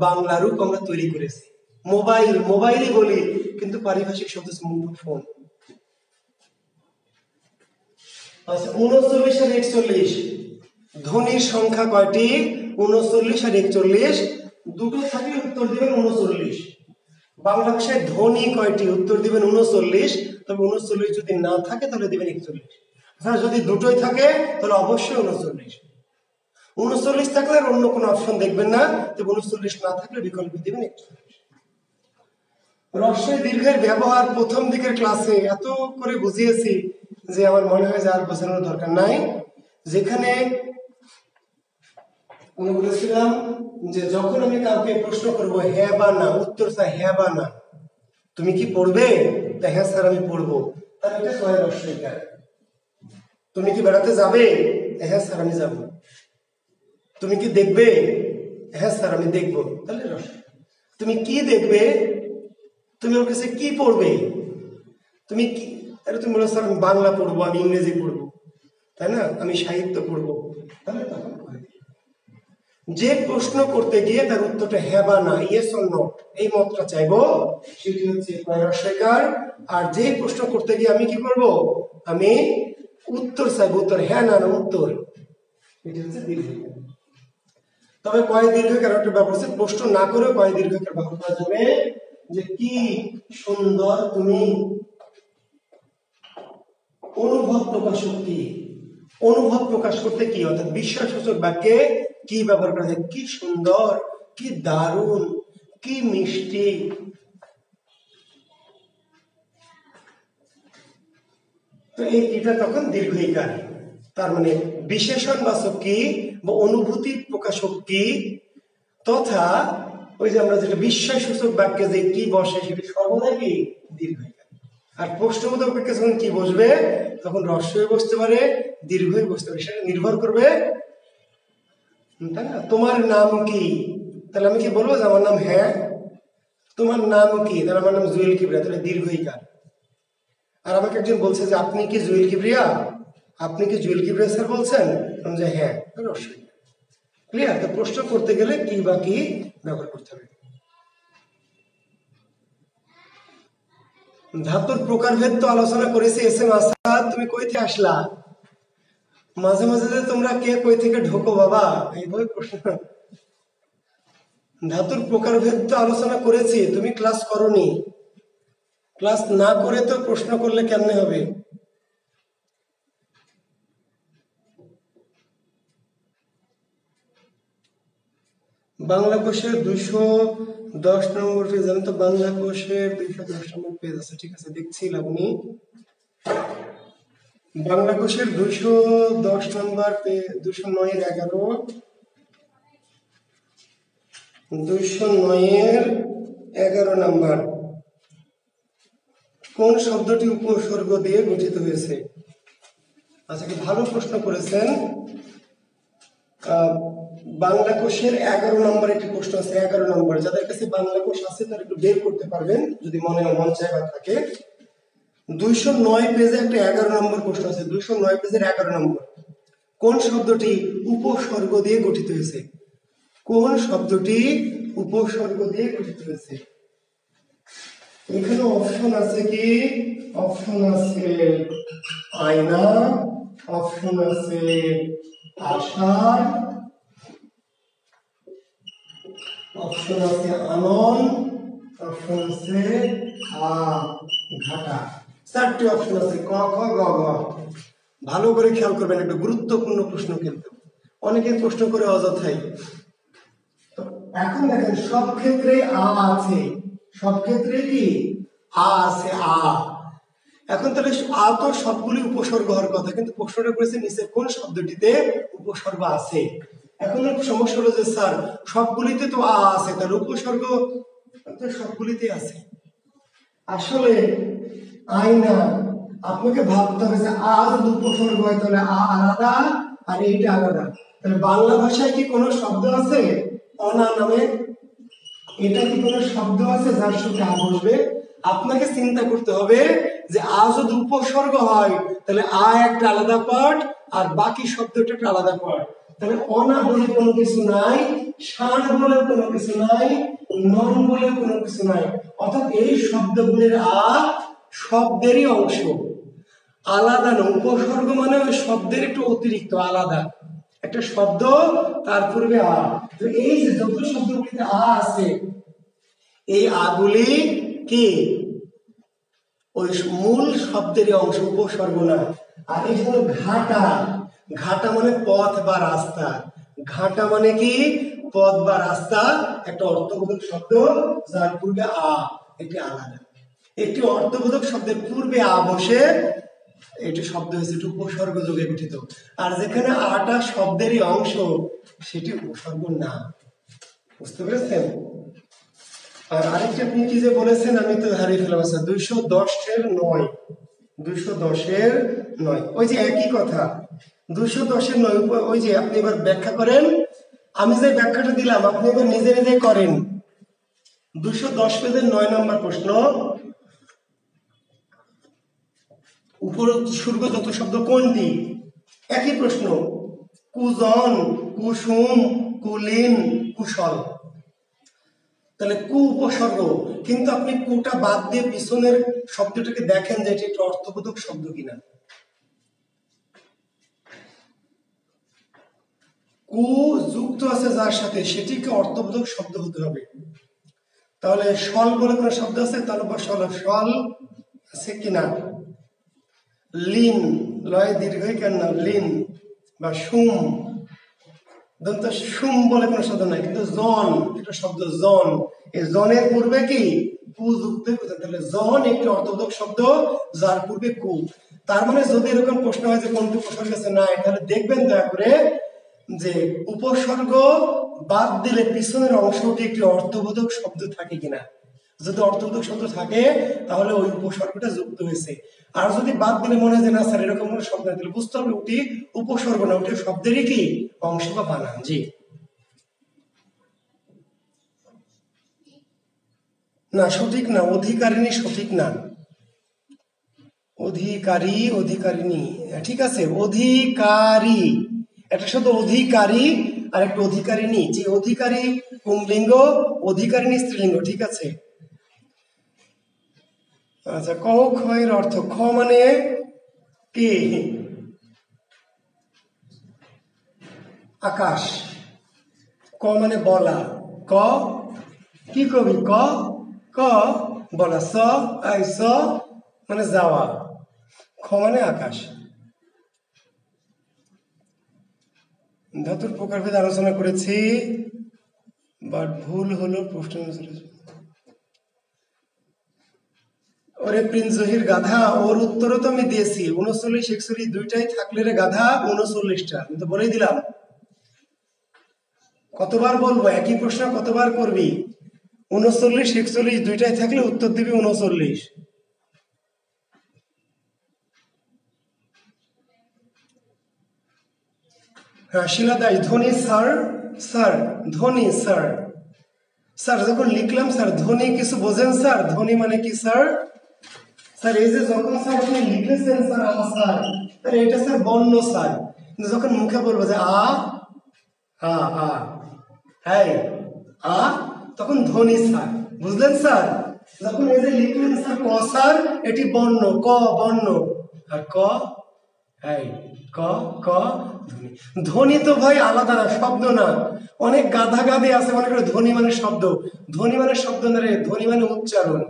S1: বাংলা রূপ আমরা তৈরি করেছি। মোবাইল মোবাইলই বলি, কিন্তু পারিভাষিক শব্দ হচ্ছে মুঠোফোন। আচ্ছা, 39 আর 41 ধ্বনির সংখ্যা কয়টি? 39 আর 41, দুটো থাকলে উত্তর দিবেন 39। বাংলা ভাষায় ধ্বনি কয়টি? উত্তর দিবেন 39। তবে 39 যদি না থাকে তাহলে দিবেন 41। হ্যাঁ, যদি দুটোই থাকে তাহলে অবশ্যই 39। 39 থাকলে আর অন্য কোনো অপশন দেখবেন না, তবে 39 না থাকলে বিকল্প দিবেন 41। রস্বই দীর্ঘের ব্যবহার প্রথম দিকের ক্লাসে এত করে বুঝিয়েছি যে আমার মনে হয় যে আর বোঝানোর দরকার নাই। যেখানে আমি বলেছিলাম যে যখন আমি কাউকে প্রশ্ন করবো হ্যাঁ বা না, উত্তর চাই হ্যাঁ বা না, তুমি কি পড়বে? তা হ্যাঁ স্যার আমি পড়বো, তাহলে এটা কয় রস্বইকার। তুমি কি বেড়াতে যাবে? হ্যাঁ স্যার আমি যাব। তুমি কি দেখবে? হ্যাঁ স্যার আমি দেখবো, তাহলে রস্বই। তুমি কি দেখবে? তুমি ওর কাছে কি পড়বে? তুমি কি, তাহলে তুমি বলো স্যার আমি বাংলা পড়বো, আমি ইংরেজি পড়বো, তাই না, আমি সাহিত্য পড়বো, তাহলে তখন যে প্রশ্ন করতে গিয়ে তার উত্তরটা হ্যাঁ বা না, ইয়েস অর নো, এই মতটা চাইবো, সেটি হচ্ছে রস্বইকার। আর যে প্রশ্ন করতে গিয়ে আমি কি করব? আমি উত্তর চাইবো, উত্তর হ্যাঁ না না উত্তর, এটি হচ্ছে দীর্ঘইকার। তবে কয় দীর্ঘইকার একটা ব্যাপার আছে, প্রশ্ন না করেও কয় দীর্ঘইকার ব্যবহার করা যাবে। যে কি সুন্দর তুমি। অনুভব প্রকাশক কি? অনুভব প্রকাশ করতে কি অর্থাৎ বিস্ময়সূচক বাক্যে কি ব্যবহার করা যায়? কি সুন্দর, কি দারুণ, কি মিষ্টি। তো এটা তখন দীর্ঘইকার। তার মানে বিশেষণবাচক কি বা অনুভূতি প্রকাশক কি তথা ওই যে আমরা যেটা বিস্ময়সূচক বাক্যে যে কি বসে সেটা সর্বদা কি দীর্ঘইকার। আর প্রশ্নবোধক বাক্যে যখন কি বসবে তখন হ্রস্বই বসতে পারে, দীর্ঘই বসতে পারে, সেটা নির্ভর করবে, তাই না? তোমার নাম কি? তাহলে আমি কি বলবো যে আমার নাম হ্যাঁ। তোমার নাম কি? তাহলে আমার নাম জুয়েল কিবরিয়া, তাহলে দীর্ঘইকার। আর আমাকে একজন বলছে যে আপনি কি জুয়েল কিবরিয়া, আপনি কি জুয়েল কিবরিয়া স্যার বলছেন? আমি যে হ্যাঁ, অবশ্যই। ক্লিয়ার? তো প্রশ্ন করতে গেলে কি বা কি ব্যবহার করতে হবে। ধাতুর প্রকারভেদ তো আলোচনা করেছি। এস এম আসাদ, তুমি কই থেকে আসলা? মাঝে মাঝে যে তোমরা কে কই থেকে ঢোকো বাবা, এইভাবে প্রশ্ন। ধাতুর প্রকারভেদ তো আলোচনা করেছি, তুমি ক্লাস করোনি। ক্লাস না করে তো প্রশ্ন করলে কেমনে হবে? বাংলা কোষের 210 নম্বর পেজ। আমি তো বাংলা কোষের 210 নম্বর পেজ আছে, ঠিক আছে, দেখছিলাম আমি। বাংলা কোষের 210 নম্বর পেজ, 209 এর 11, 209 এর 11 নম্বর। কোন শব্দটি উপসর্গ দিয়ে গঠিত হয়েছে? আচ্ছা, কি ভালো প্রশ্ন করেছেন। বাংলা কোষের 11 নম্বর একটি প্রশ্ন আছে। 11 নম্বর, যাদের কাছে বাংলা কোষ আছে তারা একটু বের করতে পারবেন যদি মন চায় বা থাকে। 209 পেজে একটা 11 নম্বর প্রশ্ন আছে। 209 পেজের 11 নম্বর। কোন শব্দটি উপসর্গ দিয়ে গঠিত হয়েছে? কোন শব্দটি উপসর্গ দিয়ে গঠিত হয়েছে? এখানে অপশন আছে কি? অপশন আছে আয়না, অপশন আছে আষাঢ়, অপশন আছে আনন, অপশন আছে ঘাটা। 4টি অপশন আছে, ক খ গ ঘ। ভালো করে খেয়াল করবেন, একটা গুরুত্বপূর্ণ প্রশ্ন কিন্তু। অনেকে প্রশ্ন করে অযথাই। তো এখন দেখেন সব ক্ষেত্রে আ আছে, সব ক্ষেত্রে কি আ আছে, আ। এখন তাহলে আ তো সবগুলি উপসর্গ হওয়ার কথা, কিন্তু প্রশ্নটা করেছে নিচে কোন শব্দটিতে উপসর্গ আছে। এখন সমস্যা হলো যে স্যার সবগুলিতে তো আ আছে, তাহলে উপসর্গ তো সবগুলিতে আছে। আসলে আয়না, আপনাকে ভাবতে হবে যে আ যদি উপসর্গ হয় তাহলে আ আলাদা আর এইটা আলাদা। তাহলে বাংলা ভাষায় কি কোনো শব্দ আছে অনা নামে? এটা কি কোনো শব্দ আছে যার সঙ্গে আ বসবে? আপনাকে চিন্তা করতে হবে যে আ যদি উপসর্গ হয় তাহলে আ একটা আলাদা পার্ট আর বাকি শব্দটা একটা আলাদা পার্ট। তাহলে অনা বলে কোনো কিছু নাই, শান বলে কোনো কিছু নাই, নন বলে কোনো কিছু নাই। অর্থাৎ এই শব্দগুলির আ শব্দেরই অংশ, আলাদা না। উপসর্গ মানে ওই শব্দের একটু অতিরিক্ত, আলাদা একটা শব্দ, তার পূর্বে আ। তো এই যে যত শব্দগুলিতে আ আছে, এই আগুলি কি ওই মূল শব্দেরই অংশ, উপসর্গ না। আর এই যে ঘাটা, ঘাটা মানে পথ বা রাস্তা। ঘাটা মানে কি পথ বা রাস্তা, একটা অর্থবোধক শব্দ যার পূর্বে আ, এটি আলাদা। একটি অর্থবোধক শব্দের পূর্বে আ বসে এটি শব্দ হয়েছে, এটি উপসর্গ যোগে গঠিত। আর যেখানে আটা শব্দেরই অংশ সেটি উপসর্গ না। বুঝতে পেরেছেন? আর আরেকটি আপনি কি যে বলেছেন আমি তো হারিয়ে ফেলাম। আচ্ছা, 210-9, 210-9 ওই যে একই কথা। 210-9 ওই যে আপনি এবার ব্যাখ্যা করেন, আমি যে ব্যাখ্যাটা দিলাম আপনি এবার নিজে নিজে করেন। 210 পেজের 9 নম্বর প্রশ্ন। উপসর্গযুক্ত শব্দ কোনটি? একই প্রশ্ন। কুজন, কুসুম, কুলীন, কুশল। তাহলে কু উপসর্গ, কিন্তু আপনি কুটা বাদ দিয়ে পিছনের শব্দটাকে দেখেন যে এটি একটা অর্থবোধক শব্দ কিনা। কু যুক্ত আছে যার সাথে সেটিকে অর্থবোধক শব্দ হতে হবে। তাহলে সল বলে কোনো শব্দ আছে? তাহলে সল সল আছে কিনা? লিন, লয় দীর্ঘ কেন না, লিন বা সুম, দন্ত সুম বলে কোনো শব্দ নাই, কিন্তু জন একটা শব্দ, জন, এই জনের পূর্বে কি কু যুক্ত, তাহলে জন একটি অর্থবোধক শব্দ যার পূর্বে কু। তার মানে যদি এরকম প্রশ্ন হয় যে কোনটি উপসর্গ আছে নাই, তাহলে দেখবেন দয়া করে যে উপসর্গ বাদ দিলে পিছনের অংশটি একটি অর্থবোধক শব্দ থাকে কিনা। যদি অর্থবোধক শব্দ থাকে তাহলে ওই উপসর্গটা যুক্ত হয়েছে, আর যদি বাদ দিলে মনে হয় যে না স্যার এরকম কোনো শব্দ নেই, তাহলে বুঝতে হবে ওটি উপসর্গ না, ওটি শব্দেরই কি অংশ বা বানান। জি না, সঠিক না, অধিকারিণী সঠিক না, অধিকারী অধিকারিণী ঠিক আছে, অধিকারী একটা শব্দ, অধিকারী আর একটা অধিকারিণী। যে অধিকারী পুংলিঙ্গ, অধিকারিণী স্ত্রীলিঙ্গ, ঠিক আছে। আচ্ছা, ক খ এর অর্থ, খ মানে কি? আকাশ। ক মানে বলা, ক কি কবি, ক ক বলা, স আই স মানে যাওয়া, খ মানে আকাশ। ধাতুর প্রকারভেদ আলোচনা করেছি, বাট ভুল হলো প্রশ্ন অনুসারে। ওরে প্রিন্স জহির গাধা, ওর উত্তরও তো আমি দিয়েছি, 39 41 দুইটাই থাকলে রে গাধা 39টা, আমি তো বলেই দিলাম। কতবার বলবো একই প্রশ্ন, কতবার করবি? 39 41 দুইটাই থাকলে উত্তর দিবি 39। হ্যাঁ, শিলা দাস, ধনী স্যার, স্যার ধনী স্যার, স্যার যখন লিখলাম স্যার ধনী কিছু বোঝেন স্যার, ধনী মানে কি স্যার? স্যার এই যে যখন স্যার আপনি লিখেছেন স্যার আ স্যার, তাহলে এটা স্যার বর্ণ স্যার, কিন্তু যখন মুখে বলবো যে আ আ আ হ্যাঁ আ, তখন ধ্বনি স্যার, বুঝলেন স্যার? যখন এই যে লিখলেন স্যার ক স্যার, এটি বর্ণ, ক বর্ণ, আর ক হ্যাঁ ক ক ধ্বনি। ধ্বনি তো ভাই আলাদা না, শব্দ না। অনেক গাধা গাধি আছে মনে করে ধ্বনি মানে শব্দ, ধ্বনি মানে শব্দ না রে, ধ্বনি মানে উচ্চারণ,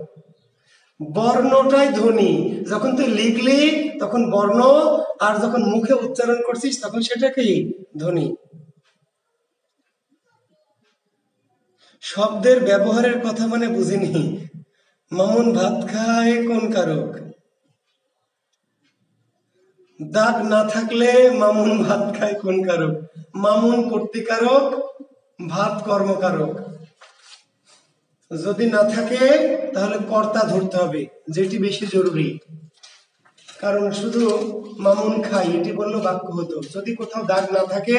S1: বর্ণটাই ধ্বনি। যখন তুই লিখলি তখন বর্ণ, আর যখন মুখে উচ্চারণ করছিস তখন সেটা কি ধ্বনি। শব্দের ব্যবহারের কথা মানে বুঝিনি। মামুন ভাত খায় কোন কারক? দাগ না থাকলে মামুন ভাত খায় কোন কারক? মামুন কর্তৃকারক, ভাত কর্মকারক। যদি না থাকে তাহলে কর্তা ধরতে হবে, যেটি বেশি জরুরি। কারণ শুধু মামুন খাই এটি বললো বাক্য হতো, যদি কোথাও দাগ না থাকে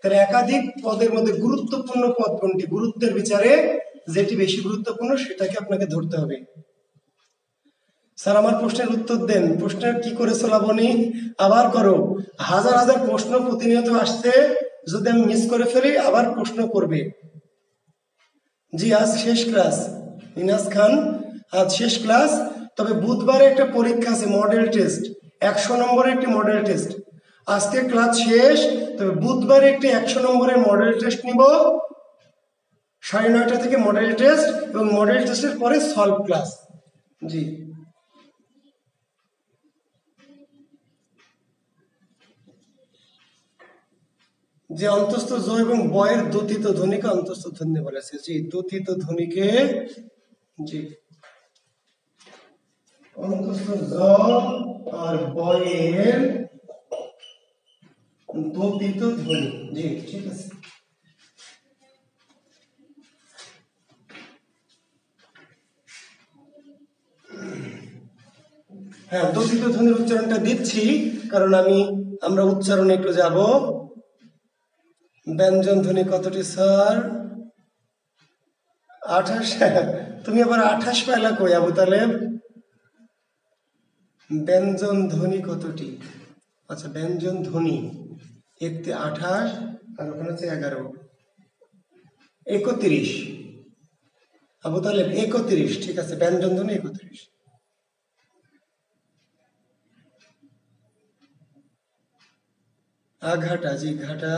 S1: তাহলে একাধিক পদের মধ্যে গুরুত্বপূর্ণ পদ কোনটি, গুরুত্বের বিচারে যেটি বেশি গুরুত্বপূর্ণ সেটাকে আপনাকে ধরতে হবে। স্যার আমার প্রশ্নের উত্তর দেন, প্রশ্নের কি করেছো লাবণী, আবার করো। হাজার হাজার প্রশ্ন প্রতিনিয়ত আসছে, যদি আমি মিস করে ফেলি আবার প্রশ্ন করবে। জি আজ শেষ ক্লাস, ইনাস খান আজ শেষ ক্লাস, তবে বুধবারে একটা পরীক্ষা আছে মডেল টেস্ট, 100 নম্বরের একটি মডেল টেস্ট। আজকে ক্লাস শেষ, তবে বুধবারে একটি 100 নম্বরের মডেল টেস্ট নিব, 9:30 থেকে মডেল টেস্ট, এবং মডেল টেস্টের পরে সলভ ক্লাস। জি যে অন্তস্থ জ এবং বয়ের দ্যোতিত ধ্বনিকে অন্তস্থ ধ্বনি বলেছে। জি দ্যোতিত ধ্বনিকে, জি অন্তস্থ জ আর বয়ের দ্যোতিত ধ্বনি। জি ঠিক আছে। হ্যাঁ, দ্যোতিত ধ্বনির উচ্চারণটা দিচ্ছি, কারণ আমরা উচ্চারণে একটু যাব। ব্যঞ্জন ধ্বনি কতটি স্যার? 28। তুমি আবার 28 পাইলা কই আবু তালেব? ব্যঞ্জন ধ্বনি কতটি? আচ্ছা ব্যঞ্জন ধ্বনি একটি 28, আর ওখানে হচ্ছে 11, 31। আবু তালেব 31, ঠিক আছে, ব্যঞ্জন ধ্বনি 31। আঘাটা, জি ঘাটা,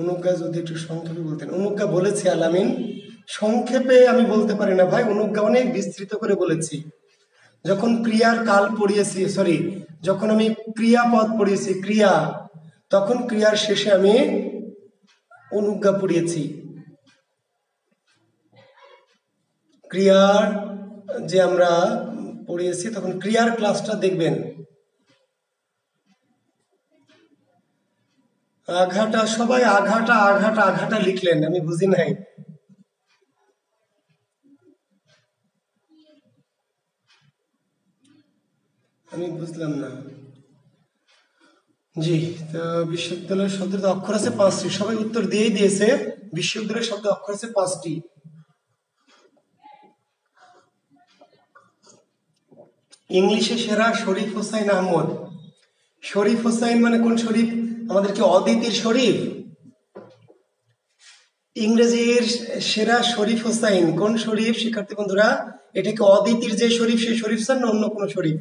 S1: অনুজ্ঞা যদি একটু সংক্ষেপে বলতেন। অনুজ্ঞা বলেছে আলামিন, সংক্ষেপে আমি বলতে পারি না ভাই, অনুজ্ঞা অনেক বিস্তৃত করে বলেছি। যখন ক্রিয়ার কাল পড়িয়েছি, সরি, যখন আমি ক্রিয়াপদ পড়িয়েছি ক্রিয়া, তখন ক্রিয়ার শেষে আমি অনুজ্ঞা পড়িয়েছি। ক্রিয়ার যে আমরা পড়িয়েছি তখন ক্রিয়ার ক্লাসটা দেখবেন। আঘাটা, সবাই আঘাটা আঘাটা আঘাটা লিখলেন, আমি বুঝি নাই। আমি বুঝলাম না। জি, তো বিশ্ববিদ্যালয়ের শব্দের অক্ষর আছে 5টি, সবাই উত্তর দিয়েই দিয়েছে। বিশ্ববিদ্যালয়ের শব্দের অক্ষর আছে 5টি। ইংলিশে সেরা শরীফ হোসাইন আহমদ। শরীফ হোসাইন মানে কোন শরীফ? আমাদের কি অদিতির শরীফ? ইংরেজির সেরা শরীফ হোসাইন কোন শরীফ শিক্ষার্থী বন্ধুরা? এটা কি অদিতির যে শরীফ সেই শরীফ স্যার, না অন্য কোন শরীফ?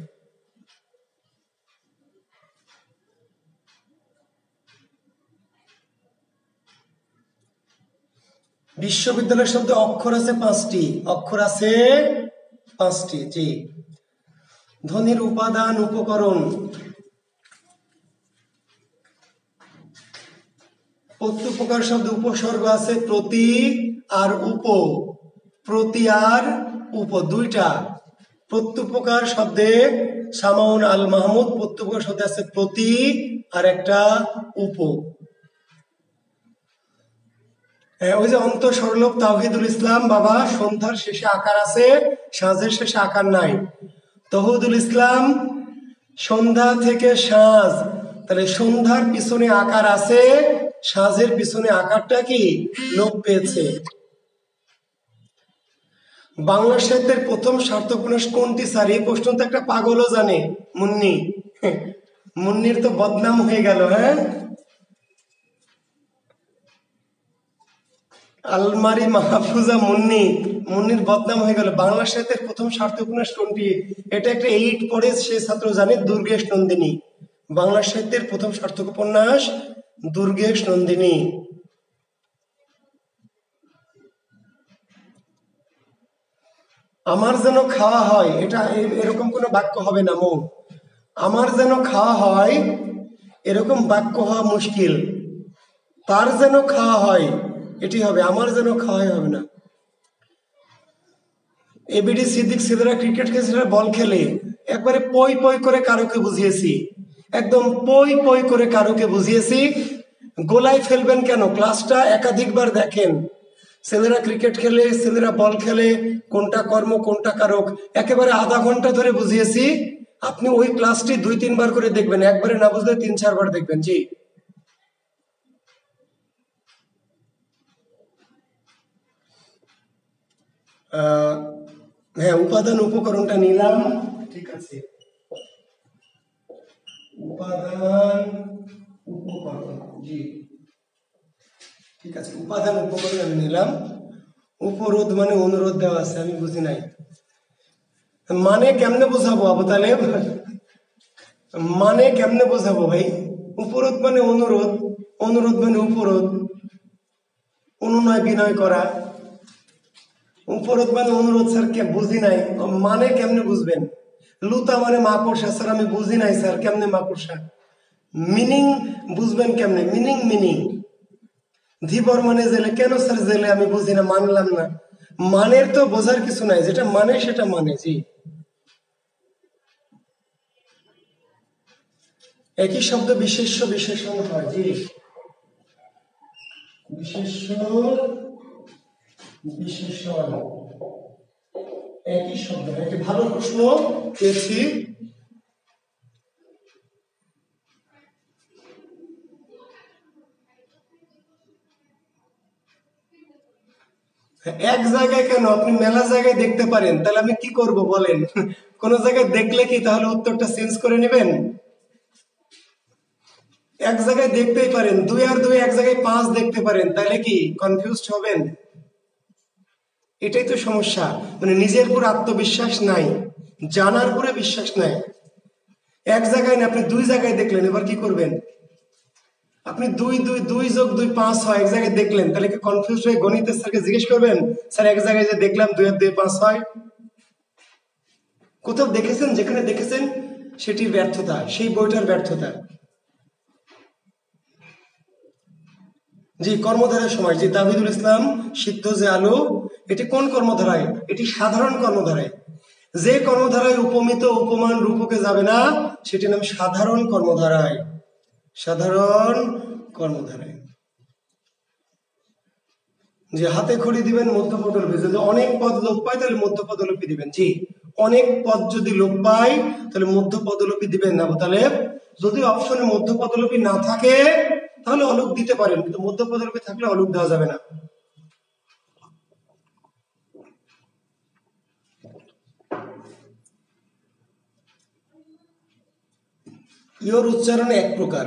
S1: বিশ্ববিদ্যালয়ের শব্দে অক্ষর আছে 5টি, অক্ষর আছে 5টি। জি। ধ্বনির উপাদান উপকরণ। প্রত্যুপকার শব্দে উপসর্গ আছে প্রতি আর উপ। প্রতি আর উপ দুইটা। প্রত্যুপকার শব্দে সামাউন আল মাহমুদ, প্রত্যুপকার শব্দে আছে প্রতি আর একটা উপ। ওই যে অন্ত সরলোক তাওহিদুল ইসলাম বাবা, সন্ধ্যার শেষে আকার আছে, সাঁঝের শেষে আকার নাই। তৌহিদুল ইসলাম সন্ধ্যা থেকে সাঁঝ, তাহলে সন্ধ্যার পিছনে আকার আছে, সাঁঝের পিছনে আকারটা কি লোপ পেয়েছে। বাংলা সাহিত্যের প্রথম সার্থক উপন্যাস কোনটি স্যার? এই প্রশ্ন তো একটা পাগলও জানে, মুন্নি। মুন্নির তো বদনাম হয়ে গেল। হ্যাঁ, আলমারি মাহফুজা মুন্নি, মুন্নির বদনাম হয়ে গেল। বাংলা সাহিত্যের প্রথম সার্থক উপন্যাস কোনটি? এটা একটা 8 পড়ে সে ছাত্র জানে, দুর্গেশ নন্দিনী। বাংলা সাহিত্যের প্রথম সার্থক উপন্যাস দুর্গেশ নন্দিনী। আমার যেন খাওয়া হয়, এটা এরকম কোনো বাক্য হবে না মো। আমার যেন খাওয়া হয় এরকম বাক্য হওয়া মুশকিল। তার যেন খাওয়া হয় এটি হবে, আমার যেন খাওয়া হবে না। এবিডি সিদ্দিক ছেলেরা ক্রিকেট খেলে, বল খেলে, একবারে পই পই করে কারোকে বুঝিয়েছি, একদম পই পই করে কারোকে বুঝিয়েছি। গোলায় ফেলবেন কেন? ক্লাসটা একাধিকবার দেখেন। ছেলেরা ক্রিকেট খেলে, ছেলেরা বল খেলে, কোনটা কর্ম কোনটা কারক, একেবারে আধা ঘন্টা ধরে বুঝিয়েছি। আপনি ওই ক্লাসটি 2-3 বার করে দেখবেন, একবারে না বুঝলে 3-4 বার দেখবেন। জি। হ্যাঁ, উপাদান উপকরণটা নিলাম, ঠিক আছে। উপাদান উপকরণ, জি ঠিক আছে। উপাদান উপকরণ আমি নিলাম। উপরোধ মানে অনুরোধ দেওয়া আছে, আমি বুঝি নাই। মানে কেমনে বোঝাবো আবু তালেব? মানে কেমনে বোঝাবো ভাই? উপরোধ মানে অনুরোধ, অনুরোধ মানে উপরোধ, অনুনয় বিনয় করা। উপরোধ মানে অনুরোধ স্যার, কে বুঝি নাই। মানে কেমনে বুঝবেন? লুতা মানে মাকড়সা স্যার, আমি বুঝি নাই স্যার, কেমনে মাকড়সা? মিনিং বুঝবেন কেমনে? Meaning meaning. ধীবর মানে জেলে, কেন স্যার জেলে? আমি বুঝি না, মানলাম না। মানের তো বোঝার কিছু নাই, যেটা মানে সেটা মানে। জি। একই শব্দ বিশেষ্য বিশেষণ হয়। জি, বিশেষ্য বিশেষণ একই শব্দ। একটি ভালো প্রশ্ন পেয়েছি। এক জায়গায় কেন? আপনি মেলা জায়গায় দেখতে পারেন, তাহলে আমি কি করব বলেন? কোন জায়গায় দেখলে কি তাহলে উত্তরটা চেঞ্জ করে নেবেন? এক জায়গায় দেখতেই পারেন, 2 আর 2 এক জায়গায় 5 দেখতে পারেন, তাহলে কি কনফিউজড হবেন? এটাই তো সমস্যা, মানে নিজের উপর আত্মবিশ্বাস নাই, জানার উপরে বিশ্বাস নাই। এক জায়গায় না, আপনি 2 জায়গায় দেখলেন, এবার কি করবেন? আপনি 2 যোগ 2 5 হয় এক জায়গায় দেখলেন, তাহলে কি কনফিউজ হয়ে গণিতের স্যারকে জিজ্ঞেস করবেন, স্যার এক জায়গায় যে দেখলাম 2 আর 2 5 হয়? কোথাও দেখেছেন? যেখানে দেখেছেন সেটির ব্যর্থতা, সেই বইটার ব্যর্থতা। জি, কর্মধারায় সময়। জি, তাহিদুল ইসলাম সিদ্ধ যে আলো, এটি কোন কর্মধারায়? এটি সাধারণ কর্মধারায়। যে কর্মধারায় উপমিত উপমান রূপকে যাবে না সেটির নাম সাধারণ কর্মধারায়। সাধারণ কর্মধারায়। যে হাতে খড়ি দিবেন মধ্যপদলোপী, যদি অনেক পদ লোপ পায় তাহলে মধ্যপদলোপী দিবেন। জি, অনেক পদ যদি লোপ পায় তাহলে মধ্যপদলোপী দিবেন না। তাহলে যদি অপশনে মধ্যপদলোপী না থাকে তাহলে অলুক দিতে পারেন, কিন্তু মধ্যপদলোপী থাকলে অলুক দেওয়া যাবে না। ইয়োর উচ্চারণ এক প্রকার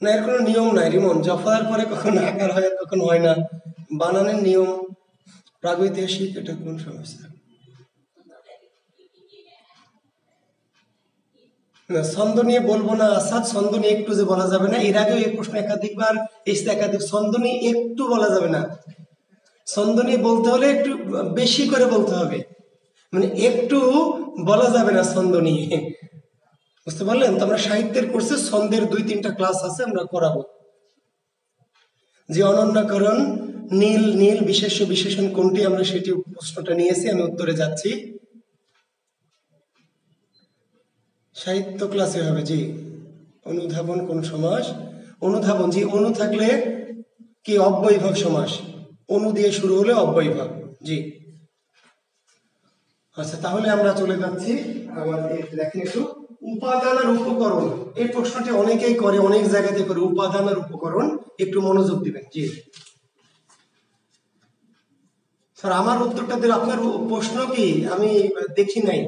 S1: না, এর কোনো নিয়ম নাই রিমন। জফার পরে কখন আকার হয় কখন হয় না, বানানের নিয়ম। প্রাগৈতিহাসিক, এটা কোন সমস্যা? না, ছন্দ নিয়ে বলবো না আসাদ, ছন্দ নিয়ে একটু যে বলা যাবে না। এর আগেও এই প্রশ্ন একাধিকবার এসে, একাধিক। ছন্দ নিয়ে একটু বলা যাবে না। ছন্দ নিয়ে বলতে হলে একটু বেশি করে বলতে হবে, মানে একটু বলা যাবে না ছন্দ নিয়ে, বুঝতে পারলেন? তো আমরা সাহিত্যের কোর্সে ছন্দের 2-3টা ক্লাস আছে, আমরা করাবো। যে অনন্যাকরণ, নীল নীল বিশেষ্য বিশেষণ কোনটি, আমরা সেটি প্রশ্নটা নিয়েছি, আমি উত্তরে যাচ্ছি। সাহিত্য ক্লাসে হবে। জি, অনুধাবন কোন সমাস? অনুধাবন, জি, অনু থাকলে কি অব্যয়ীভাব সমাস, অনু দিয়ে শুরু হলে অব্যয়ীভাব। জি, আচ্ছা, তাহলে আমরা চলে যাচ্ছি। দেখেন একটু, উপাদান আর উপকরণ, এই প্রশ্নটি অনেকেই করে, অনেক জায়গাতে করে। উপাদান আর উপকরণ, একটু মনোযোগ দিবেন। জি স্যার, আমার উত্তরটা দিলে আপনার প্রশ্ন কি আমি দেখি নাই।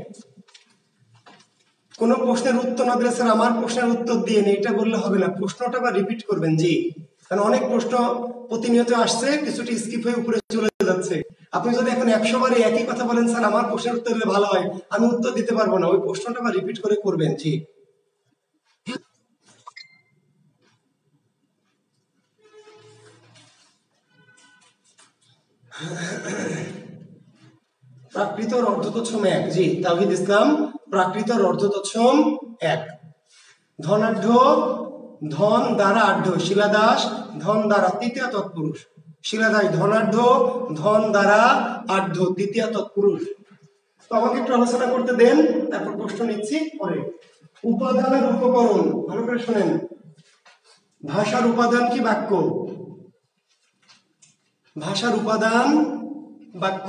S1: কোন প্রশ্নের উত্তর না দিলে স্যার আমার প্রশ্নের উত্তর দিয়ে নেই, এটা বললে হবে না। প্রশ্নটা আবার রিপিট করবেন। জি, কারণ অনেক প্রশ্ন প্রতিনিয়ত আসছে, কিছুটি স্কিপ হয়ে উপরে চলে যাচ্ছে। আপনি যদি এখন 100 বারে একই কথা বলেন, স্যার আমার প্রশ্নের উত্তর দিলে ভালো হয়, আমি উত্তর দিতে পারবো না, ওই প্রশ্নটা আবার রিপিট করে করবেন। জি, প্রাকৃত অর্ধতৎসম 1। জি, তাওহিদ ইসলাম, প্রাকৃত অর্ধতৎসম 1। ধনাঢ্য, ধন দ্বারা আঢ্য, শিলাদাস, ধন দ্বারা তৃতীয় তৎপুরুষ। শিলাদাস ধনাঢ্য, ধন দ্বারা আঢ্য, তৃতীয় তৎপুরুষ। তো আমাকে একটু আলোচনা করতে দেন, তারপর প্রশ্ন নিচ্ছি পরে। উপাদানের উপকরণ, ভালো করে শোনেন। ভাষার উপাদান কি? বাক্য। ভাষার উপাদান বাক্য।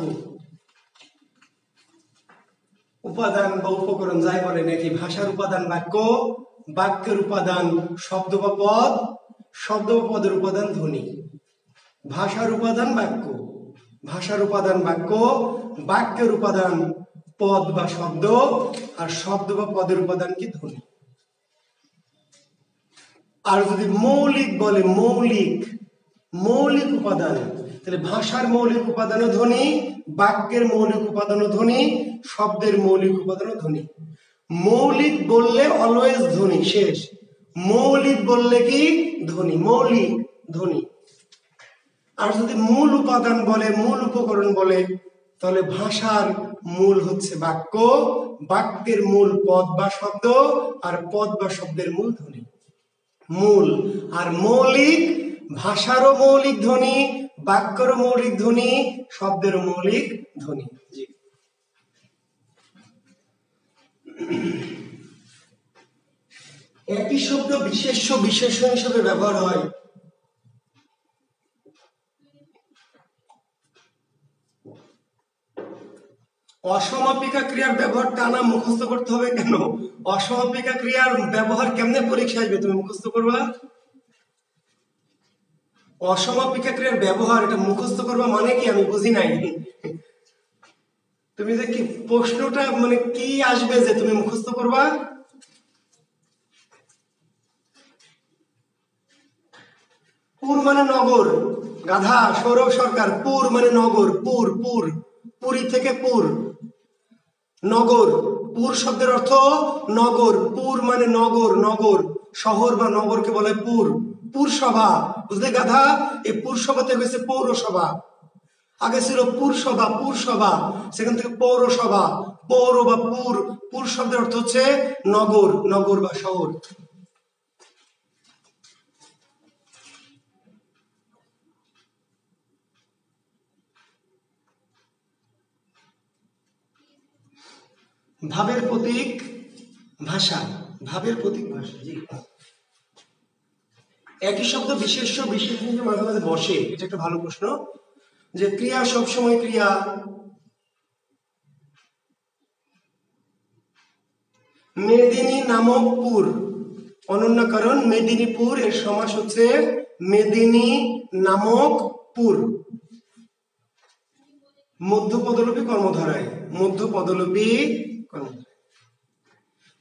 S1: উপাদান বা উপকরণ যাই বলে নাকি, ভাষার উপাদান বাক্য, বাক্যের উপাদান শব্দ বা পদ, শব্দ বা পদের উপাদান ধ্বনি। ভাষার উপাদান বাক্য, ভাষার উপাদান বাক্য, বাক্যের উপাদান পদ বা শব্দ, আর শব্দ বা পদের উপাদান কি? ধ্বনি। আর যদি মৌলিক বলে, মৌলিক, মৌলিক উপাদান, তাহলে ভাষার মৌলিক উপাদান ধ্বনি, বাক্যের মৌলিক উপাদান ধ্বনি, শব্দের মৌলিক উপাদান ধ্বনি। মৌলিক বললে অলওয়েজ ধ্বনি, শেষ। মৌলিক বললে কি? ধ্বনি, মৌলিক, ধ্বনি। আর যদি মূল উপাদান বলে, মূল উপকরণ বলে, তাহলে ভাষার মূল হচ্ছে বাক্য, বাক্যের মূল পদ বা শব্দ, আর পদ বা শব্দের মূল ধ্বনি। মূল আর মৌলিক, ভাষারও মৌলিক ধ্বনি, বাক্যেরও মৌলিক ধ্বনি, শব্দেরও মৌলিক ধ্বনি। জি, একই শব্দ বিশেষ্য বিশেষণ হিসেবে ব্যবহার হয়। অসমাপিকা ক্রিয়ার ব্যবহার টানা মুখস্থ করতে হবে কেন? অসমাপিকা ক্রিয়ার ব্যবহার কেমনে পরীক্ষা আসবে, তুমি মুখস্থ করবা? অসমাপিকা ক্রিয়ার ব্যবহার, এটা মুখস্থ করবা মানে কি আমি বুঝি নাই। তুমি যে কি প্রশ্নটা, মানে কি আসবে যে তুমি মুখস্থ করবা? পুর মানে নগর, গাধা। সৌরভ সরকার, পুর মানে নগর, পুর, পুর, পুরী থেকে পুর, নগর, পুর শব্দের অর্থ নগর, পুর মানে নগর, নগর শহর বা নগরকে বলে পুর। পুরসভা, বুঝলে গাধা? এই পুরসভাতে হয়েছে পৌরসভা। আগে ছিল পুরসভা, পুরসভা, সেখান থেকে পৌরসভা, পৌর বা পুর। পুর শব্দের অর্থ হচ্ছে নগর, নগর বা শহর। ভাবের প্রতীক ভাষা, ভাবের প্রতীক ভাষা। জি, একই শব্দ বিশেষ্য বিশেষণ মাঝে মাঝে বসে, এটা একটা ভালো প্রশ্ন। যে ক্রিয়া সবসময় ক্রিয়া, মেদিনী নামক পুর, অনন্য কারণ মেদিনীপুর, এর সমাস হচ্ছে মেদিনী নামক পুর। মধ্য পদলোপী কর্মধারায়, মধ্য পদলোপী কর্মধারায়।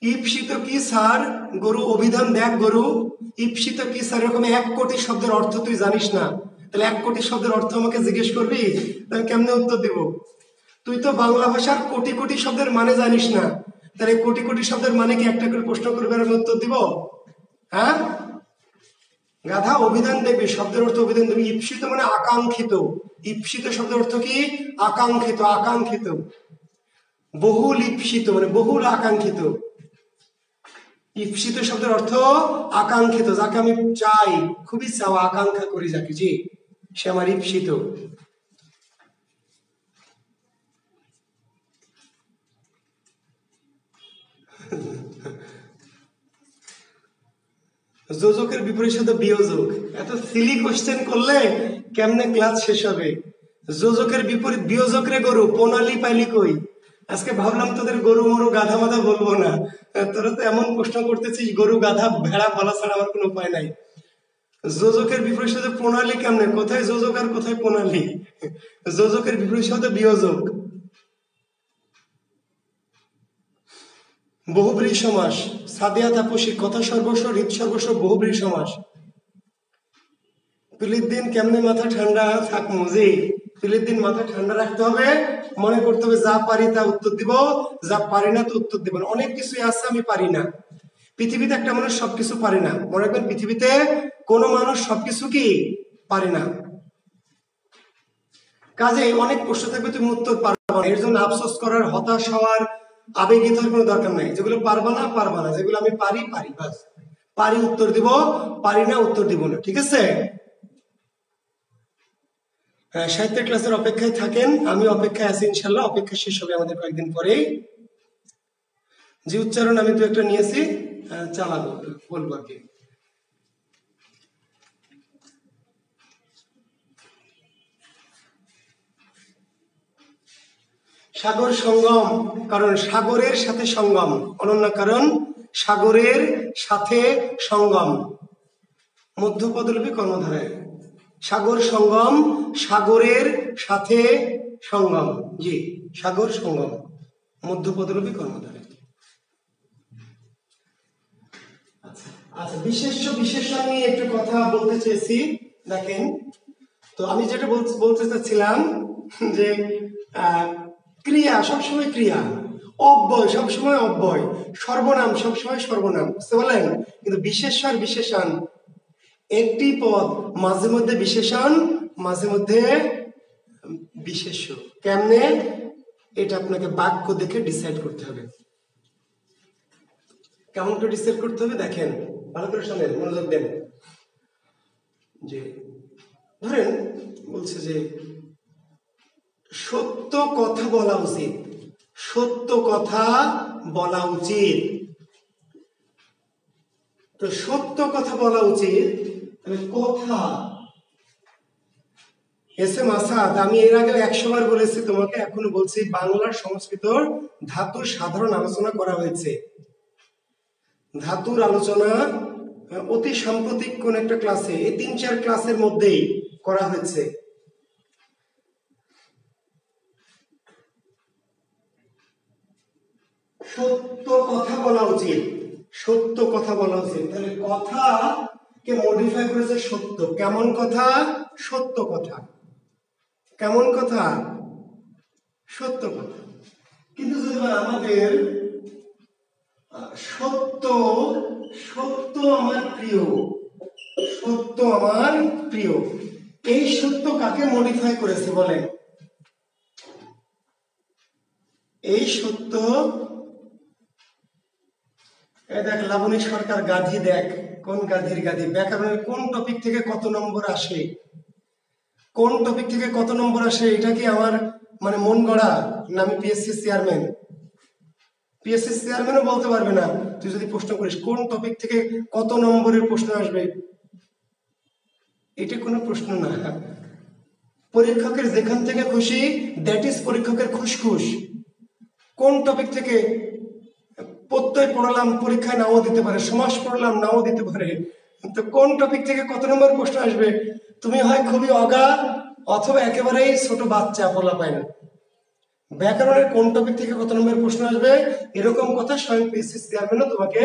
S1: ঈপ্সিত কি স্যার? গরু অভিধান দেখ গরু। ঈপ্সিত কি স্যার, এরকম 1 কোটি শব্দের অর্থ তুই জানিস না, তাহলে 1 কোটি শব্দের অর্থ আমাকে জিজ্ঞেস করবি, তাহলে কেমনে উত্তর দিব? তুই তো বাংলা ভাষার কোটি কোটি শব্দের মানে জানিস না, তাহলে কোটি কোটি শব্দের মানে কি একটা করে প্রশ্ন করবে আর আমি উত্তর দিব? হ্যাঁ গাধা, অভিধান দেখবি, শব্দের অর্থ অভিধান দেখবি। ঈপ্সিত মানে আকাঙ্ক্ষিত, ঈপ্সিত শব্দের অর্থ কি? আকাঙ্ক্ষিত, আকাঙ্ক্ষিত। বহুল ঈপ্সিত মানে বহুল আকাঙ্ক্ষিত। ঈপ্সিত শব্দের অর্থ আকাঙ্ক্ষিত, যাকে আমি চাই, খুবই চাওয়া, আকাঙ্ক্ষা করি যাকে, জি সে আমার ঈপ্সিত। যোজকের বিপরীত শব্দ বিয়োজক। এত সিলি কোশ্চেন করলে কেমনে ক্লাস শেষ হবে? যোজকের বিপরীত বিয়োজক রে গরু, প্রণালী পাইলি কই? আজকে ভাবলাম তোদের গরু মরু গাধা মাধা বলবো না, তোরা তো এমন প্রশ্ন করতেছিস গরু গাধা ভেড়া বলা ছাড়া আমার কোনো উপায় নাই। যোজকের বিপরীত শব্দ প্রণালী কেমনে? কোথায় যোজক আর কোথায় প্রণালী? যোজকের বিপরীত শব্দ বিয়োজক। বহুব্রীহি সমাস, সাদিয়া তাপসী, কথা সর্বস্ব হৃদ সর্বস্ব, বহুব্রীহি সমাস। পিলির দিন কেমনে মাথা ঠান্ডা থাক মুজি, পিলির দিন মাথা ঠান্ডা রাখতে হবে, মনে করতে হবে যা পারি তা উত্তর দিব, যা পারি না তো উত্তর দিব না। অনেক কিছুই আছে আমি পারি না, পৃথিবীতে একটা মানুষ সবকিছু পারে না, মনে রাখবেন পৃথিবীতে কোনো মানুষ সবকিছু কি পারে না। কাজে অনেক প্রশ্ন থাকবে তুমি উত্তর পারবে না, এর জন্য আফসোস করার, হতাশ হওয়ার, আবেগিত হওয়ার কোনো দরকার নাই। যেগুলো পারবা না পারবা না, যেগুলো আমি পারি পারি, বাস পারি উত্তর দিব, পারি না উত্তর দিব না, ঠিক আছে? সাহিত্যের ক্লাসের অপেক্ষায় থাকেন, আমি অপেক্ষায় আছি ইনশাল্লাহ। অপেক্ষা শেষ হবে আমাদের কয়েকদিন পরেই। যে উচ্চারণ আমি তো একটা নিয়েছি, চালাবো, বলবো আর কি। সাগর সঙ্গম, কারণ সাগরের সাথে সঙ্গম, অনন্য কারণ সাগরের সাথে সঙ্গম। মধ্য পদলোপী কর্মধারায়, সাগর সঙ্গম, সাগরের সাথে সঙ্গম, জি সাগর সঙ্গম, মধ্য পদলোপী কর্মধারায়। আচ্ছা, বিশেষ্য বিশেষণ নিয়ে একটু কথা বলতে চেয়েছি। দেখেন তো আমি যেটা বলতে চাচ্ছিলাম যে ক্রিয়া সবসময় ক্রিয়া, অব্যয় সবসময় অব্যয়, সর্বনাম সবসময় সর্বনাম, বুঝতে পারলেন? কিন্তু বিশেষ্য আর বিশেষণ একটি পদ, মাঝে মধ্যে বিশেষণ মাঝে মধ্যে বিশেষ্য। কেমনে? এটা আপনাকে বাক্য দেখে ডিসাইড করতে হবে। কেমন করে ডিসাইড করতে হবে দেখেন, ভালো করে শোনেন, মনোযোগ দেন। যে ধরেন বলছে যে সত্য কথা বলা উচিত, সত্য কথা বলা উচিত। তো সত্য কথা বলা উচিত, কথা। এস এম আসাদ, আমি এর আগে 100 বার বলেছি তোমাকে, এখনো বলছি, বাংলার সংস্কৃতর ধাতুর সাধারণ আলোচনা করা হয়েছে। ধাতুর আলোচনা অতি সাম্প্রতিক কোন একটা ক্লাসে, এই 3-4 ক্লাসের মধ্যেই করা হয়েছে। সত্য কথা বলা উচিত, সত্য কথা বলা উচিত। তাহলে কথাকে মডিফাই করেছে সত্য। কেমন কথা? সত্য কথা। কেমন কথা? সত্য কথা। কিন্তু যদি আমাদের সত্য, সত্য আমার প্রিয়, সত্য আমার প্রিয়। এই সত্য কাকে মডিফাই করেছে বলেন? এই সত্য, দেখ লাবণী সরকার গাধি, দেখ কোন গাধির গাধি। ব্যাকরণের কোন টপিক থেকে কত নম্বর আসে, কোন টপিক থেকে কত নম্বর আসে, এটা কি আমার মানে মন গড়া না? আমি পিএসসি চেয়ারম্যান, পিএসসি চেয়ারম্যানও বলতে পারবে না। তুই যদি প্রশ্ন করিস কোন টপিক থেকে কত নম্বরের প্রশ্ন আসবে, এটা কোনো প্রশ্ন না। পরীক্ষকের যেখান থেকে খুশি, দ্যাট ইজ পরীক্ষকের খুশখুশ। কোন টপিক থেকে প্রত্যয় পড়লাম, পরীক্ষায় নাও দিতে পারে, সমাস পড়লাম নাও দিতে পারে, তো কোন টপিক থেকে কত নম্বর প্রশ্ন আসবে? তুমি হয় খুবই অগা অথবা একেবারেই ছোট বাচ্চা পোলা পায় না। ব্যাকরণের কোন টপিক থেকে কত নম্বর প্রশ্ন আসবে এরকম কথা স্বয়ং পিএসসি চেয়ারম্যানও তোমাকে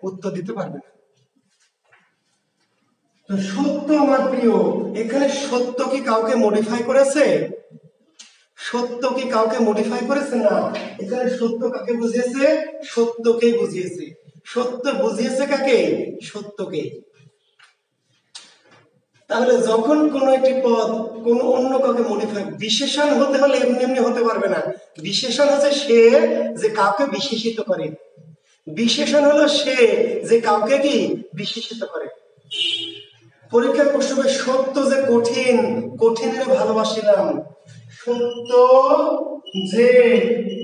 S1: উত্তর দিতে পারবে না। তো সত্য আমার প্রিয়, এখানে সত্য কি কাউকে মডিফাই করেছে? সত্য কি কাউকে মডিফাই করেছে? না, এখানে সত্য কাকে বুঝিয়েছে? সত্যকেই বুঝিয়েছে। সত্য বুঝিয়েছে কাকে? সত্যকে। তাহলে যখন কোন একটি পদ কোন অন্য কাউকে মডিফাই, বিশেষণ হতে হলে এমনি এমনি হতে পারবে না। বিশেষণ হচ্ছে সে যে কাউকে বিশেষিত করে, বিশেষণ হলো সে যে কাউকে কি বিশেষিত করে। পরীক্ষার প্রশ্ন হবে সত্য যে কঠিন, কঠিনের ভালোবাসিলাম, সত্য যে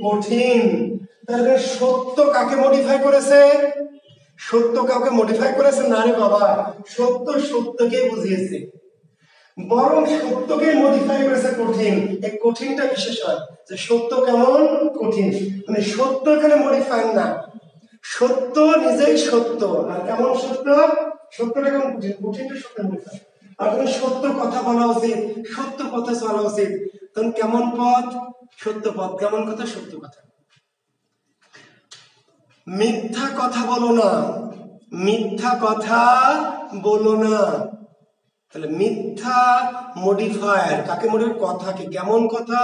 S1: কঠিন। তাহলে সত্য কাকে মডিফাই করেছে? সত্য কাউকে মডিফাই করেছে না রে বাবা, সত্য সত্যকে বুঝিয়েছে। বরং সত্যকে মডিফাই করেছে কঠিন। এই কঠিনটা বিশেষণ, যে সত্য কেমন কঠিন, মানে সত্য এখানে মডিফাই না, সত্য নিজেই সত্য। আর কেমন সত্য? সত্যটা কেমন কঠিন, কঠিনটা সত্য মডিফাই। আর তুমি সত্য কথা বলা উচিত, সত্য পথে চলা উচিত, তখন কেমন পথ? সত্য পথ। কেমন কথা? সত্য কথা। মিথ্যা কথা বলো না, মিথ্যা কথা বলো না। তাহলে মিথ্যা মডিফায়ার কাকে মডিফাই? কথাকে। কেমন কথা?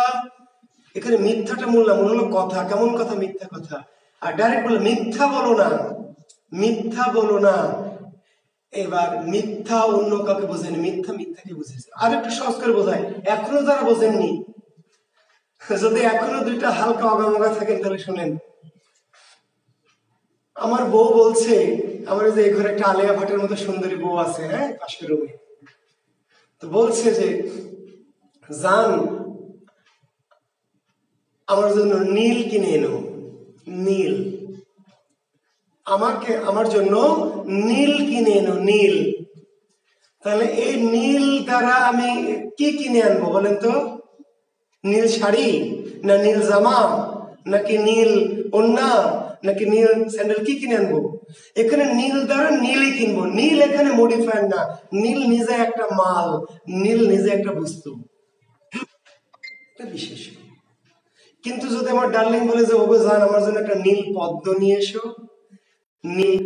S1: এখানে মিথ্যাটা মূল না, মনে হলো কথা। কেমন কথা? মিথ্যা কথা। আর ডাইরেক্ট বলে মিথ্যা বলো না, মিথ্যা বলো না। এবার মিথ্যা অন্য কাউকে বোঝেনি, মিথ্যা মিথ্যাকে বুঝেছে। আর একটু সহজ করে বোঝায়, এখনো যারা বোঝেননি, যদি এখনো দুইটা হালকা অগামগা থাকেন তাহলে শুনেন। আমার বউ বলছে, আমার যে ঘরে একটা আলিয়া ভাটের মতো সুন্দরী বউ আছে, হ্যাঁ, পাশের রুমে, তো বলছে যে জান আমার জন্য নীল কিনে এনো, নীল, আমাকে আমার জন্য নীল কিনে এনো, নীল। তাহলে এই নীল দ্বারা আমি কি কিনে আনবো বলেন তো? নীল শাড়ি, না নীল জামা, নাকি নীল ওড়না, নাকি নীল স্যান্ডেল? কি কিনে আনবো? এখানে নীল দ্বারা নীলই কিনবো। নীল এখানে মডিফায়ার না, নীল নিজে একটা মাল, নীল নিজে একটা বস্তু, এটা বিশেষ। কিন্তু যদি আমার ডার্লিং বলে যে ওগো জান আমার জন্য একটা নীল পদ্ম নিয়ে এসো, নীল